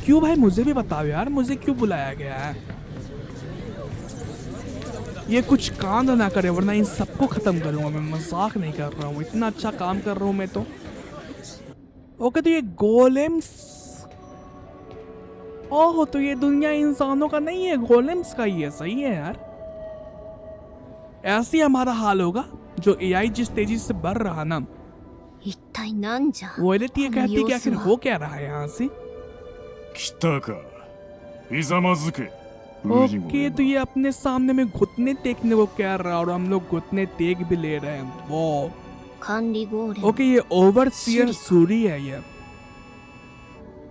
क्यों भाई, मुझे भी बताओ यार, मुझे क्यों बुलाया गया है? ये कुछ कांड ना करे वरना इन सबको खत्म करूंगा। मैं मजाक नहीं कर रहा हूँ, इतना अच्छा काम कर रहा हूँ मैं तो। ओके, तो ये गोलेम्स, ओह, तो ये दुनिया इंसानों का नहीं है, गोलेम्स का ही है। सही है यार, ऐसे ही हमारा हाल होगा जो एआई जिस तेजी से बढ़ रहा ना। 一体何じゃ？ वो ये कहती कि आखिर हो क्या रहा है यहाँ से? 来たかひざまずけウジゴ ओके, तो ये अपने सामने में घुटने टेकने को कह रहा है और हम लोग घुटने टेक भी ले रहे हैं। वो 管理ゴーレム。 ओके, ये ओवरसीयर सूरी है ये।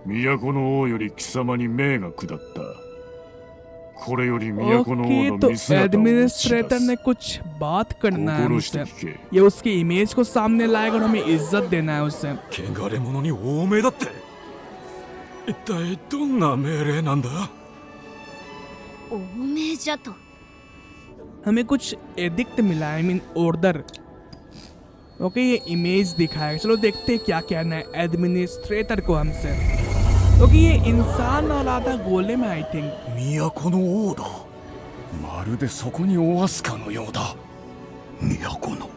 都の王より貴様に命が下った。これより都の王 ओके, の तो 見姿を打ち एडमिनिस्ट्रेटर 出 ने す。 कुछ बात करना है 心して मुझसे। 聞け。 ये उसकी इमेज को सामने लाएगा और हमें इज्जत देना है उससे। 汚れ者に王命だって。一体どんな命令なんだ。王命じゃと。 हमें कुछ एडिक्ट मिला है, आई मीन ऑर्डर। ओके, ये इमेज दिखाएगा। चलो देखते हैं क्या कहना है एडमिनिस्ट्रेटर को हमसे। ओके, ये इंसान और आधा गोले में आई थिंक। 都の王だ。まるでそこにおわすかのようだ。都の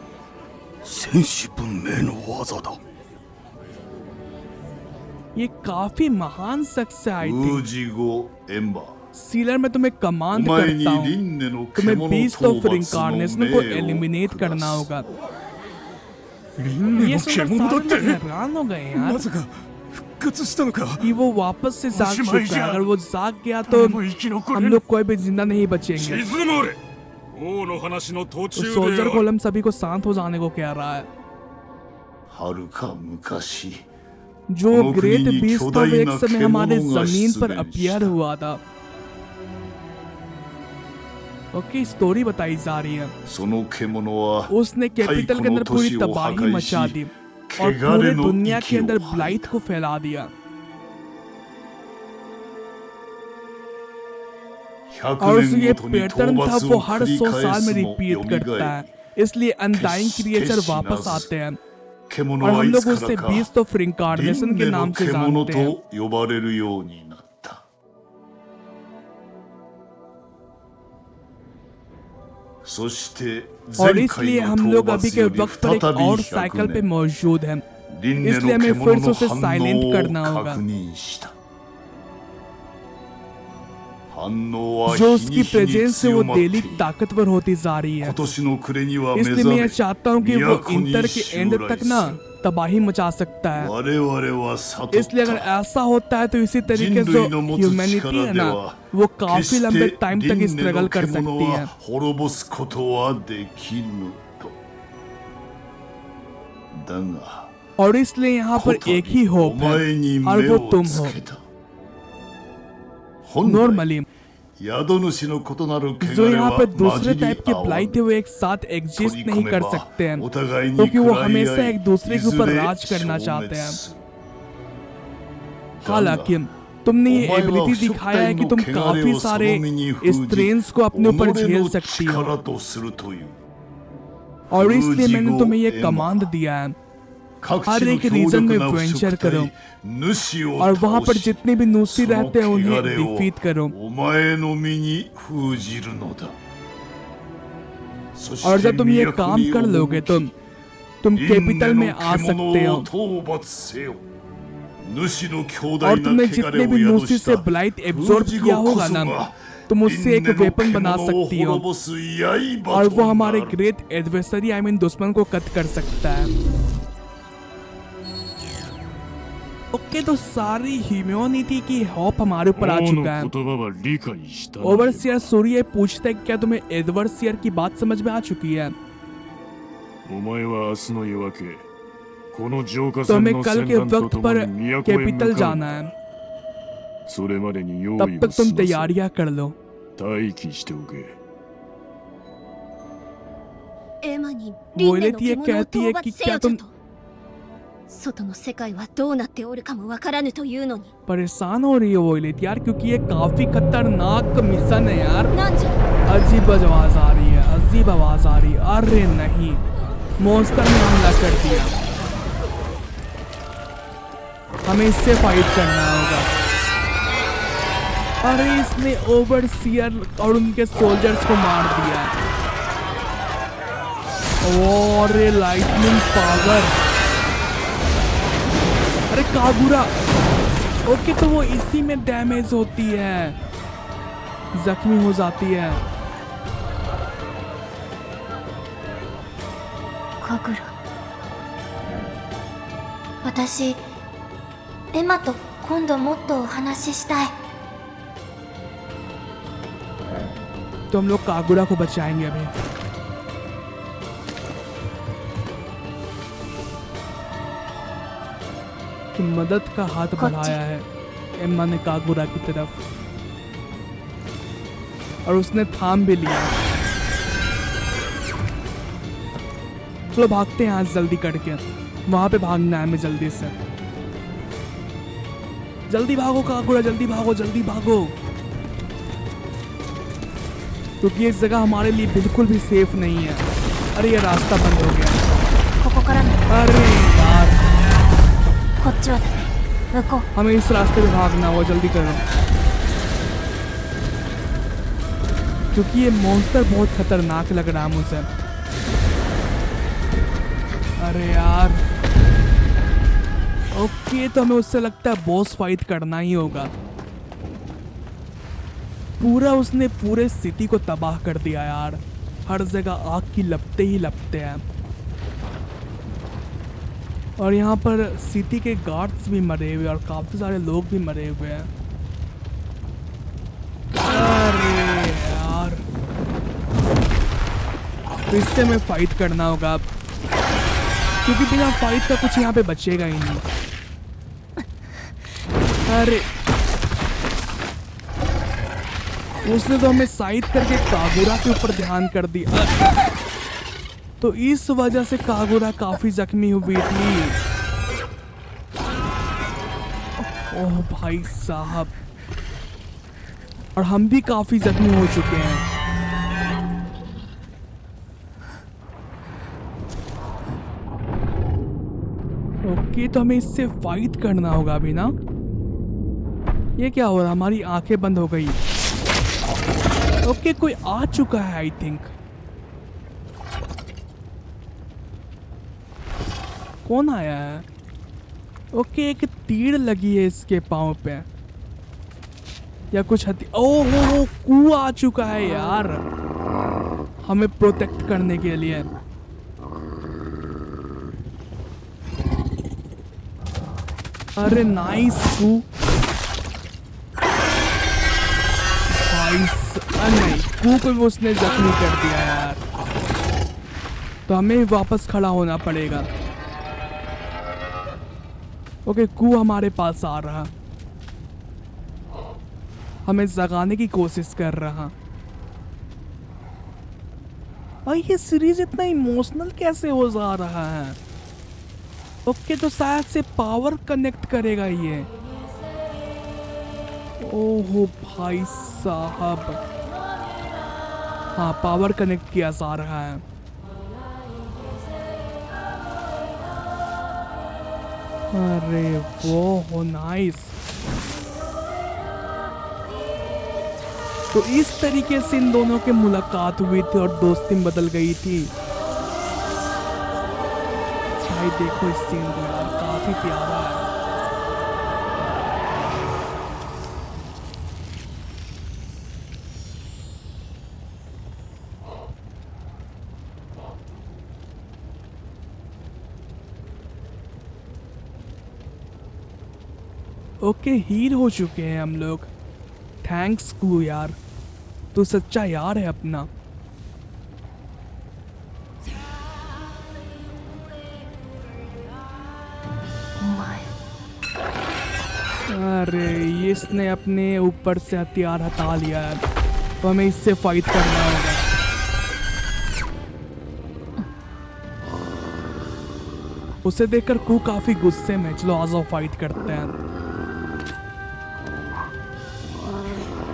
戦士文明の技だ ये काफी महान शख्स है आई ウ थिंक। ジゴエンバー सीलर में तुम्हें お कमांड 前に करता हूँ। 輪廻の तुम्हें 獣 बीस्ट 討 ऑफ 伐 रिंकारनेशन の को 命を एलिमिनेट 下 करना す होगा। 輪 ये 廻の सुनकर 獣だっ सारे लोग て。 हैरान हो गए यार まさか復活したのか。 कि वो वापस से जाग उसी में चुका है। जा। अगर वो जाग गया तो もう生き残 हम れ लोग る。 कोई भी जिंदा नहीं बचेंगे। 静まれ。王の話の途 तो 中 सोल्जर で गोलम सभी को शांत हो जाने को कह रहा है। はるか昔 जो वो ग्रेट खुली बीस्ट ऑफ चौड़ाई एक्स ना में हमारे खेमों जमीन पर का अपियर हुआ था। ओके, स्टोरी बताई जा रही है। その獣は उसने कैपिटल के अंदर पूरी तबाही मचा दी और पूरे दुनिया के अंदर ब्लाइट को फैला दिया। 100 और उसे 年 ये ごとに討 पैटर्न था 伐 वो を हर 繰り 100 साल 返 में すの रिपीट करता 蘇 है। इसलिए अनडाइंग क्रिएचर वापस आते हैं 獣 और は हम い लोग つか उसे らか बीस्ट ऑफ रिंकारनेशन 輪 के 廻 नाम の से 獣 जानते हैं। と呼ばれるようになった。そして और 前 इसलिए 回の हम 討 लोग अभी 伐 के より वक्त पर 再 एक び और 100 साइकिल पे 年 मौजूद है। 輪廻 इसलिए の हमें 獣 फिर से の उसे 反 साइलेंट 応を करना होगा। 確認した。反応は जो 日 उसकी に日に प्रेजेंस से वो 強まってい डेली る。 ताकतवर होती जा रही है। 今年の暮れには目 इसलिए 覚 मैं め ये चाहता हूँ कि वो 都に इंटर के एंड 襲来 तक ना する。 तबाही मचा सकता है। 我々は悟っ इसलिए अगर た。 ऐसा होता है तो इसी तरीके से 人類の持つ ह्यूमैनिटी 力 है で ना は वो 決 काफी し लंबे て टाइम 輪 तक 廻 स्ट्रगल の कर 獣 सकती は है। 滅ぼすことはできぬと。だが और इसलिए यहाँ こ पर た एक ही びお होप है 前に और 目 वो を तुम つ हो। けた。本来 नॉर्मली 宿主の異なる जो 汚れ यहाँ は पे 混 दूसरे じり टाइप के 合わ ब्लाइट ぬ。 वो एक साथ 取 एग्जिस्ट り नहीं 込め कर ば सकते हैं お互いに क्योंकि 食 वो らい合 हमेशा い एक दूसरे い के ず ऊपर れ राज करना 消 चाहते 滅 हैं। する。 हालांकि तुमने ये お前は एबिलिटी 不食 दिखाया है 体 कि の तुम 汚れ काफी をそ सारे の身に封じ स्ट्रेंस को अपने ऊपर 己 झेल の सकती हो 力とするという。 और इसलिए मैंने फूजिगो तुम्हें ये एमा। कमांड दिया है 各 हर 地の एक 強 रीजन 力 में な不 वेंचर 食 करो 体主を और वहां 倒 पर し जितने भी नूसी その रहते हैं 汚 उन्हें れを डिफीट करो お前の身に封じるのだ。そし और て जब तुम ये 都 काम に कर 赴 लोगे き तुम 輪廻 कैपिटल में の आ सकते 獣 हो を討伐せよ。主の強 और 大な तुमने 汚 जितने れ भी を नूसी 宿し से た ब्लाइट 封 एब्जॉर्ब じ किया 子こ होगा そ ना が तुम उससे एक 因縁の वेपन बना 獣を सकती हो 滅ぼす刃 और と वो な हमारे る ग्रेट एडवर्सरी आई मीन दुश्मन को कट कर सकता है। ओके तो सारी ह्यूमैनिटी की होप हमारे ऊपर आ 王の चुका है। 言葉は理解したな。 ओवरसियर सूर्य पूछता है क्या तुम्हें एडवर्सियर की बात समझ में आ चुकी है? お前は明日の夜明け、この浄化 तो 船 हमें の कल 船 के 団と वक्त 共 पर に都へ कैपिटल 向か जाना う。 है, それまでに用 तब 意を तक 済 तुम ませ、 तैयारियां कर लो। 待機しておけ。エマに輪廻の獣を討伐せよじゃと。外の世界はどうなっておるかもわからぬというのに。 परेशान हो रही है वो इलिट यार क्योंकि ये काफी खतरनाक मिशन है यार। なんじゃ अजीब आवाज आ रही है, अजीब आवाज आ रही है। अरे नहीं, मॉन्स्टर ने हमला कर दिया, हमें इससे फाइट करना होगा। अरे इसने ओवरसियर और उनके सोल्जर्स को मार दिया। और लाइटनिंग पावर, अरे कागुरा। ओके तो वो इसी में डैमेज होती है, जख्मी हो जाती है। カグラ、私エマと今度もっとお話ししたい。 तो हम लोग कागुरा को बचाएंगे अभी। तो मदद का हाथ बढ़ाया है एम्मा ने कागुरा की तरफ, और उसने थाम भी लिया। चलो भागते हैं यहाँ से जल्दी करके, वहां पे भागना है हमें जल्दी से। जल्दी भागो कागुरा, जल्दी भागो, जल्दी भागो, क्योंकि ये जगह हमारे लिए बिल्कुल भी सेफ नहीं है। अरे ये रास्ता बंद हो गया। ここからね。 अरे यार, こっちは向こう。 हमें इस रास्ते पे भागना होगा, जल्दी करो, क्योंकि ये मॉन्स्टर बहुत खतरनाक लग रहा है मुझे। अरे यार, ओके तो हमें उससे लगता है बॉस फाइट करना ही होगा। पूरा उसने पूरे सिटी को तबाह कर दिया यार, हर जगह आग की लपटे ही लपटे हैं। और यहाँ पर सिटी के गार्ड्स भी मरे हुए और काफी सारे लोग भी मरे हुए हैं। अरे यार, तो इससे हमें फाइट करना होगा अब, क्योंकि बिना फाइट का कुछ यहाँ पे बचेगा ही नहीं। अरे उसने तो हमें साइड करके कागुरा के ऊपर ध्यान कर दिया, तो इस वजह से कागुरा काफी जख्मी हुई थी। ओह भाई साहब, और हम भी काफी जख्मी हो चुके हैं। ओके तो हमें इससे फाइट करना होगा अभी ना। ये क्या हो रहा है, हमारी आंखें बंद हो गई। ओके कोई आ चुका है आई थिंक। कौन आया है? ओके एक तीर लगी है इसके पाँव पे, या कुछ ओह हो कू आ चुका है यार, हमें प्रोटेक्ट करने के लिए। अरे नाइस कू। नहीं, कू को भी उसने जख्मी कर दिया यार, तो हमें वापस खड़ा होना पड़ेगा। ओके कू हमारे पास आ रहा, हमें जगाने की कोशिश कर रहा। और ये सीरीज इतना इमोशनल कैसे हो जा रहा है? ओके तो शायद से पावर कनेक्ट करेगा ये। ओहो भाई साहब, हाँ पावर कनेक्ट किया जा रहा है। अरे वो नाइस। तो इस तरीके से इन दोनों की मुलाकात हुई थी और दोस्ती बदल गई थी। भाई देखो इस सीन को यार, काफी प्यारा है। ओके हील हो चुके हैं हम लोग। थैंक्स कू यार, तू सच्चा यार है अपना। अरे इसने अपने ऊपर से हथियार हटा लिया है, तो हमें इससे फाइट करना होगा। उसे देखकर कू काफी गुस्से में। चलो आ जाओ फाइट करते हैं।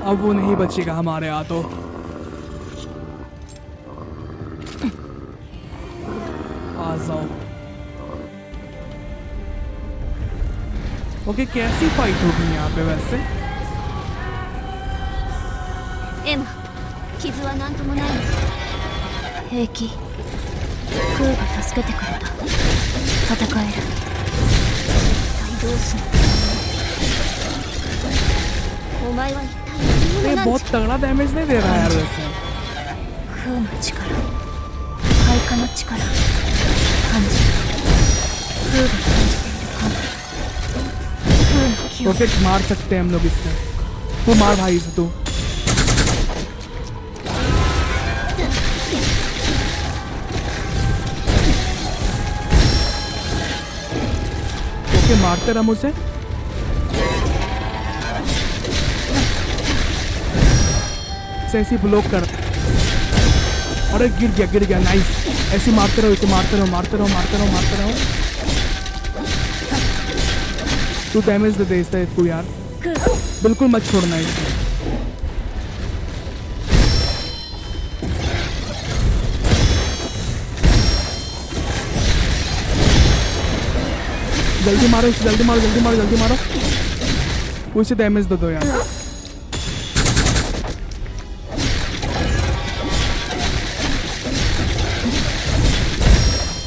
अब वो नहीं बचेगा हमारे हाथों। आ जाओ। ओके कैसी फाइट होगी यहाँ पे वैसे? エマ、傷は何ともないの？平気。クーが助けてくれた。戦える。一体どうすんの？お前は一体何者 ये なんじ बहुत तगड़ा डैमेज नहीं दे रहा है यार वैसे। クーの力、開花の力、感じる。クーが感じている感覚。クーの記憶。 ओके मार सकते हैं हम लोग इससे। तू मार भाई इसे तू। ओके मारते रहा मुझे। ऐसे ब्लॉक कर। अरे गिर गया नाइस। ऐसे मारते रहो, इसे मारते रहो। तू डैमेज दे दे इसको यार, बिल्कुल मत छोड़ना इसे। जल्दी मारो इसे, जल्दी मारो। उसे डैमेज दे दो यार।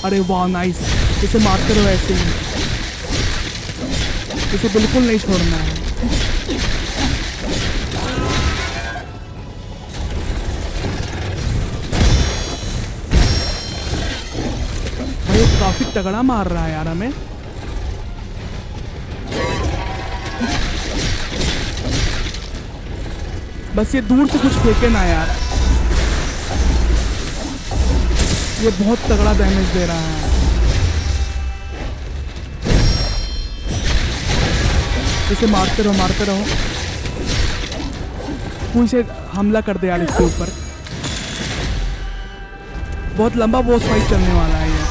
अरे वाह नाइस। इसे मारते रहो ऐसे ही, इसे बिल्कुल नहीं छोड़ना है। भाई काफी तगड़ा मार रहा है यार हमें। बस ये दूर से कुछ फेंके ना यार, ये बहुत तगड़ा डैमेज दे रहा है। इसे मारते रहो। तू इसे हमला कर दे यार इसके ऊपर। बहुत लंबा बॉस फाइट चलने वाला है ये,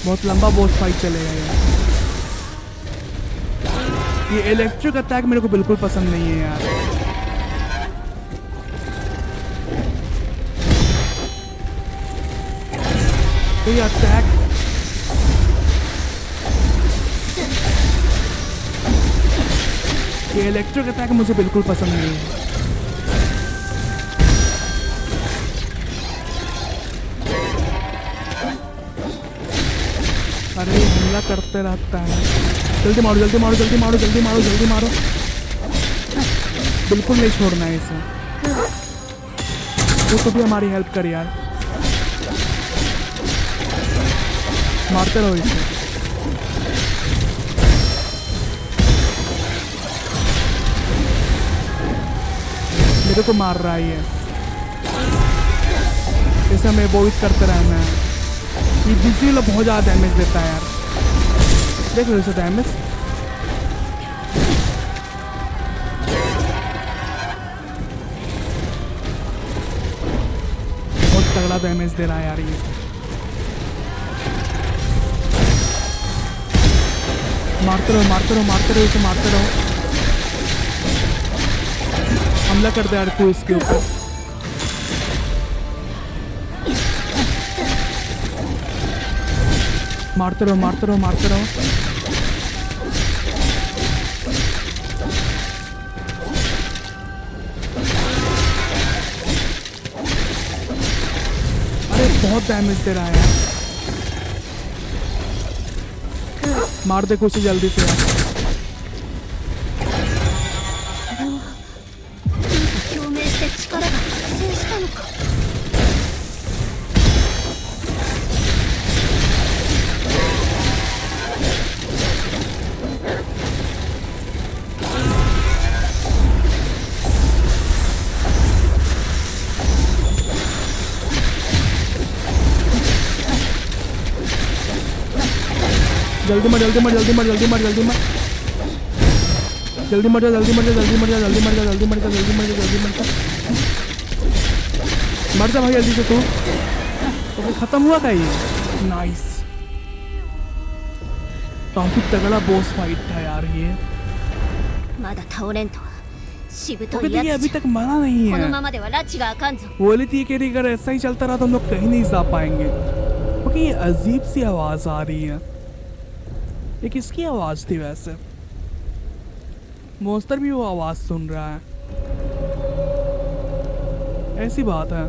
बहुत लंबा बॉस फाइट चलेगा ये इलेक्ट्रिक अटैक मेरे को बिल्कुल पसंद नहीं है यार। तो ये अटैक ये इलेक्ट्रिक अटैक मुझे बिल्कुल पसंद नहीं है। अरे हमला करते रहता है। जल्दी मारो। बिल्कुल नहीं छोड़ना है इसे। तो भी हमारी हेल्प कर यार, मारते रहो इसे। मेरे को मार रहा है ये, जैसे हमें अवॉइड करते रहना है। ये दूसरी वाला बहुत ज़्यादा डैमेज देता है यार, देख लो इसे डैमेज। बहुत तगड़ा डैमेज दे रहा है यार ये। मारते रहो इसे, मारते रहो। हमला कर दे यार तू इसके ऊपर। मारते रहो। अरे बहुत डैमेज दे रहा है यार। मार दे कुछ जल्दी से यार। 共鳴して力が覚醒したのか。जल्दी मर जल्दी मर जल्दी मर जल्दी मर जल्दी मर जल्दी मर जा जल्दी मर जा जल्दी मर जा जल्दी मर जा जल्दी मर जा जल्दी मर जा जल्दी मर जा मर जा भाई जल्दी से तू। तो खत्म हुआ था ये। नाइस, काफी तगड़ा बॉस फाइट था यार ये। まだ倒れんとはしぶと ओके いや देखिए つ अभी じゃ तक मरा नहीं この है। ままでは拉致があかんぞ。 बोली थी कि अगर ऐसा ही चलता रहा तो हम लोग कहीं नहीं जा पाएंगे। ओके ये अजीब सी आवाज आ रही है, ये किसकी आवाज थी वैसे? मॉन्स्टर भी वो आवाज सुन रहा है, ऐसी बात है।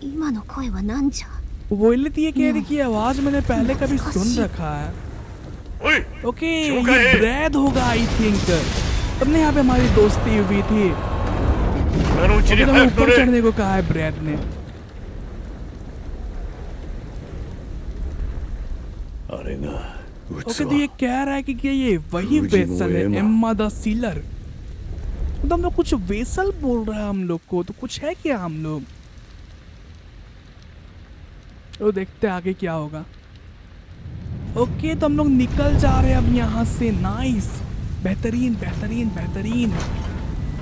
今の声はなんじゃ。 बोली थी कह रही कि आवाज मैंने पहले कभी सुन रखा है। おい ओके चौका ये है। ब्रैड होगा आई थिंक। तुमने यहाँ पे हमारी दोस्ती हुई थी। 今のうち ओके に तो 早く乗 ऊपर れ。 चढ़ने को कहा है ब्रैड ने। あれが ओके 器 तो ये कह रहा है कि क्या ये वही फूजी वेसल है, एम्मा। Emma the sealer. तो हम लोग कुछ वेसल बोल रहा है हम लोग को, तो कुछ है क्या हम लोग? तो देखते हैं आगे क्या होगा। ओके तो हम लोग निकल जा रहे हैं अब यहाँ से। नाइस, बेहतरीन बेहतरीन बेहतरीन,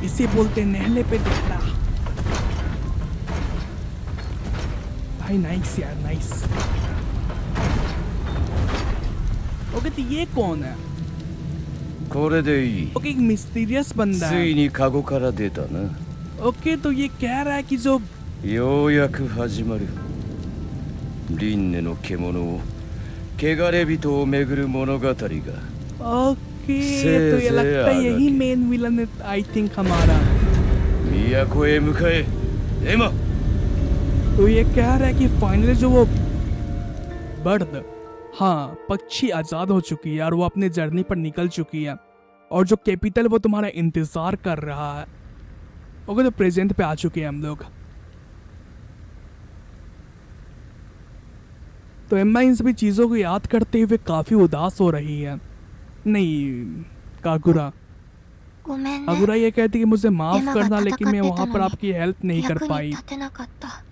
इसे बोलते हैं नहले पे देखना भाई। नाइस यार नाइस। ओके तो ये कौन है? これでいい。 ओके एक मिस्टीरियस बंदा つ है। いにカゴから出たな。 ओके तो ये कह रहा है कि जो ようやく始まる。輪廻の獣を汚れ人を巡る物語が。 ओके से- तो ये से लगता है आगे। यही मेन विलन है आई थिंक हमारा। 都へ向かえ。エマ。 तो ये कह रहा है कि फाइनली जो वो बर्ड, हाँ पक्षी आजाद हो चुकी है और वो अपने जर्नी पर निकल चुकी है और जो कैपिटल वो तुम्हारा इंतजार कर रहा है। ओके तो प्रेजेंट पे आ चुके हैं हम लोग। तो एम्मा इन सभी चीज़ों को याद करते हुए काफ़ी उदास हो रही है। नहीं कागुरा, ごめんね。 कागुरा ये कहती कि मुझे माफ़ एम्मा करना का लेकिन मैं थका वहाँ पर नहीं। आपकी हेल्प नहीं कर 役に पाई। 立てなかった。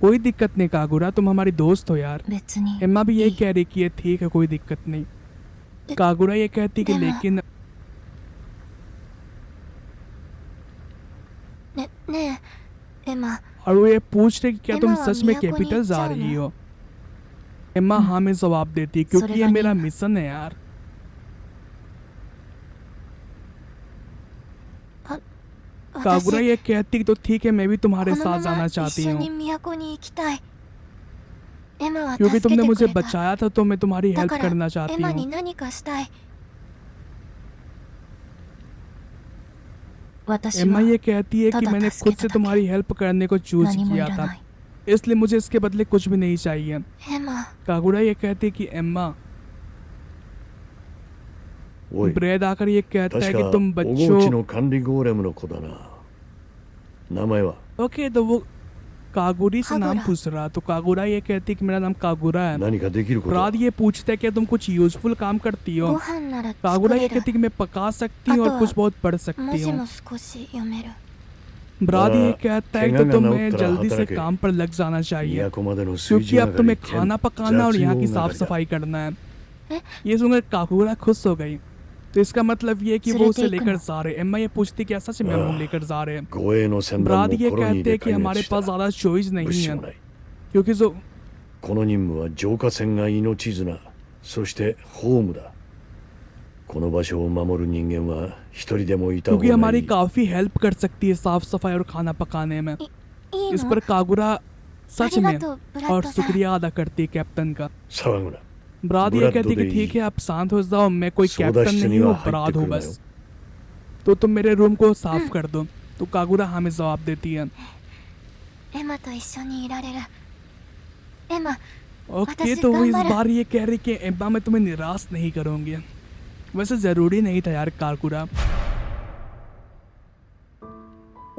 कोई दिक्कत नहीं कागुरा, तुम हमारी दोस्त हो यार। 別に。 एम्मा भी यही いい कह रही कि ये ठीक है कोई दिक्कत नहीं। कागुरा ये कहती कि एम्मा। लेकिन ねえ、エマ。 और वो ये पूछ रहे कि क्या तुम एम्मा सच में मियाको कैपिटल नहीं जा जाना। रही हो? एम्मा हाँ में जवाब देती है क्योंकि ये सोरेगा मेरा नहीं। मिशन है यार। कागुरा 私 ये कहती तो ठीक है मैं भी तुम्हारे この साथ ま जाना ま चाहती 一緒 हूँ に都に行きたい。エマは क्योंकि 助け तुमने て मुझे くれた。 बचाया था तो मैं तुम्हारी だ हेल्प から करना エ चाहती マに हूँ। 何かしたい。私 एम्मा は ये कहती है कि दादा मैंने दस खुद के से दादा तुम्हारी हेल्प करने को चूज 何もい किया ら था ない。 इसलिए मुझे इसके बदले कुछ भी नहीं चाहिए। エマ、 कागुरा ये कहती है कि एम्मा, おい ब्रेड आकर ये कहता है 確 कि か तुम 小河内 बच्चों の管理ゴーレムの子だな。名前は ओके तो वो कागुरी से नाम कागुरा। पूछ रहा तो कागुरा ये कहती है कि मेरा नाम कागुरा है। 何かできることは ब्राद ये पूछता है कि तुम कुछ यूजफुल काम करती ご हो। 飯なら作 कागुरा れ ये る。 कहती है कि मैं पका सकती हूँ और अतो कुछ बहुत पढ़ 文 सकती 字 हूँ। も少し読める。 ब्राद ये कहता है कि तो केंगा तुम्हें नाउत्तरा जल्दी से हाताराके। काम पर लग जाना चाहिए 都までの水 क्योंकि 準 अब 上が तुम्हें り खाना पकाना और यहाँ की 雑 साफ 用係だ सफाई करना है। ए? ये सुनकर कागुरा खुश हो गई। तो इसका मतलब ये कि वो सुरेश उसे देख लेकर ना। जा रहे हैं। एम्मा ये पूछती क्या सच में हम लोग लेकर जा रहे हैं? 護衛の船団 ब्राद も ये コロニー कहते で हैं कि 壊 हमारे 滅した पास ज्यादा चॉइस 物 नहीं 資も है ない क्योंकि जो この任務は浄化船が命綱、そしてホームだ。この場所を守る人間は一人でもいた方 क्योंकि がい हमारी い。 काफी हेल्प कर सकती है साफ सफाई और खाना पकाने में। いい इस の पर कागुरा あ सच りが में とう、ブラッ और ドさん。 शुक्रिया अदा करती है कैप्टन का। 騒ぐな。 ब्राद ये बुराद कहती है कि दो दे ठीक है आप शांत हो जाओ, मैं कोई सोदा कैप्टन श्रेणी नहीं हूँ, में हाइट ब्राद हूँ करना बस। तो तुम मेरे रूम को साफ कर दो। तो कागुरा हमें जवाब देती है। エマと一緒にいられる。エマ、 ओके私 तो वो इस 頑張る。 बार ये कह रही कि एम्मा मैं तुम्हें निराश नहीं करूंगी। वैसे जरूरी नहीं था यार कागुरा।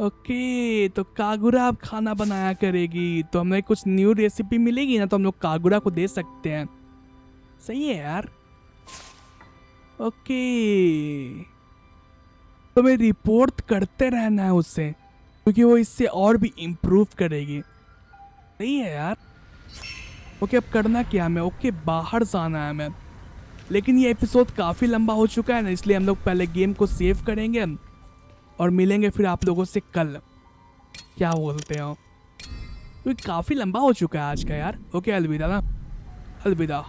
ओके तो कागुरा अब खाना बनाया करेगी तो हमें कुछ न्यू रेसिपी मिलेगी ना तो हम लोग कागुरा को दे सकते हैं। सही है यार। ओके तो मैं रिपोर्ट करते रहना है उससे क्योंकि वो इससे और भी इम्प्रूव करेगी। सही है यार। ओके, अब करना क्या है हमें? ओके, बाहर जाना है हमें। लेकिन ये एपिसोड काफ़ी लंबा हो चुका है ना, इसलिए हम लोग पहले गेम को सेव करेंगे और मिलेंगे फिर आप लोगों से कल। क्या बोलते हो? काफ़ी लंबा हो चुका है आज का यार। ओके, अलविदा ना, अलविदा।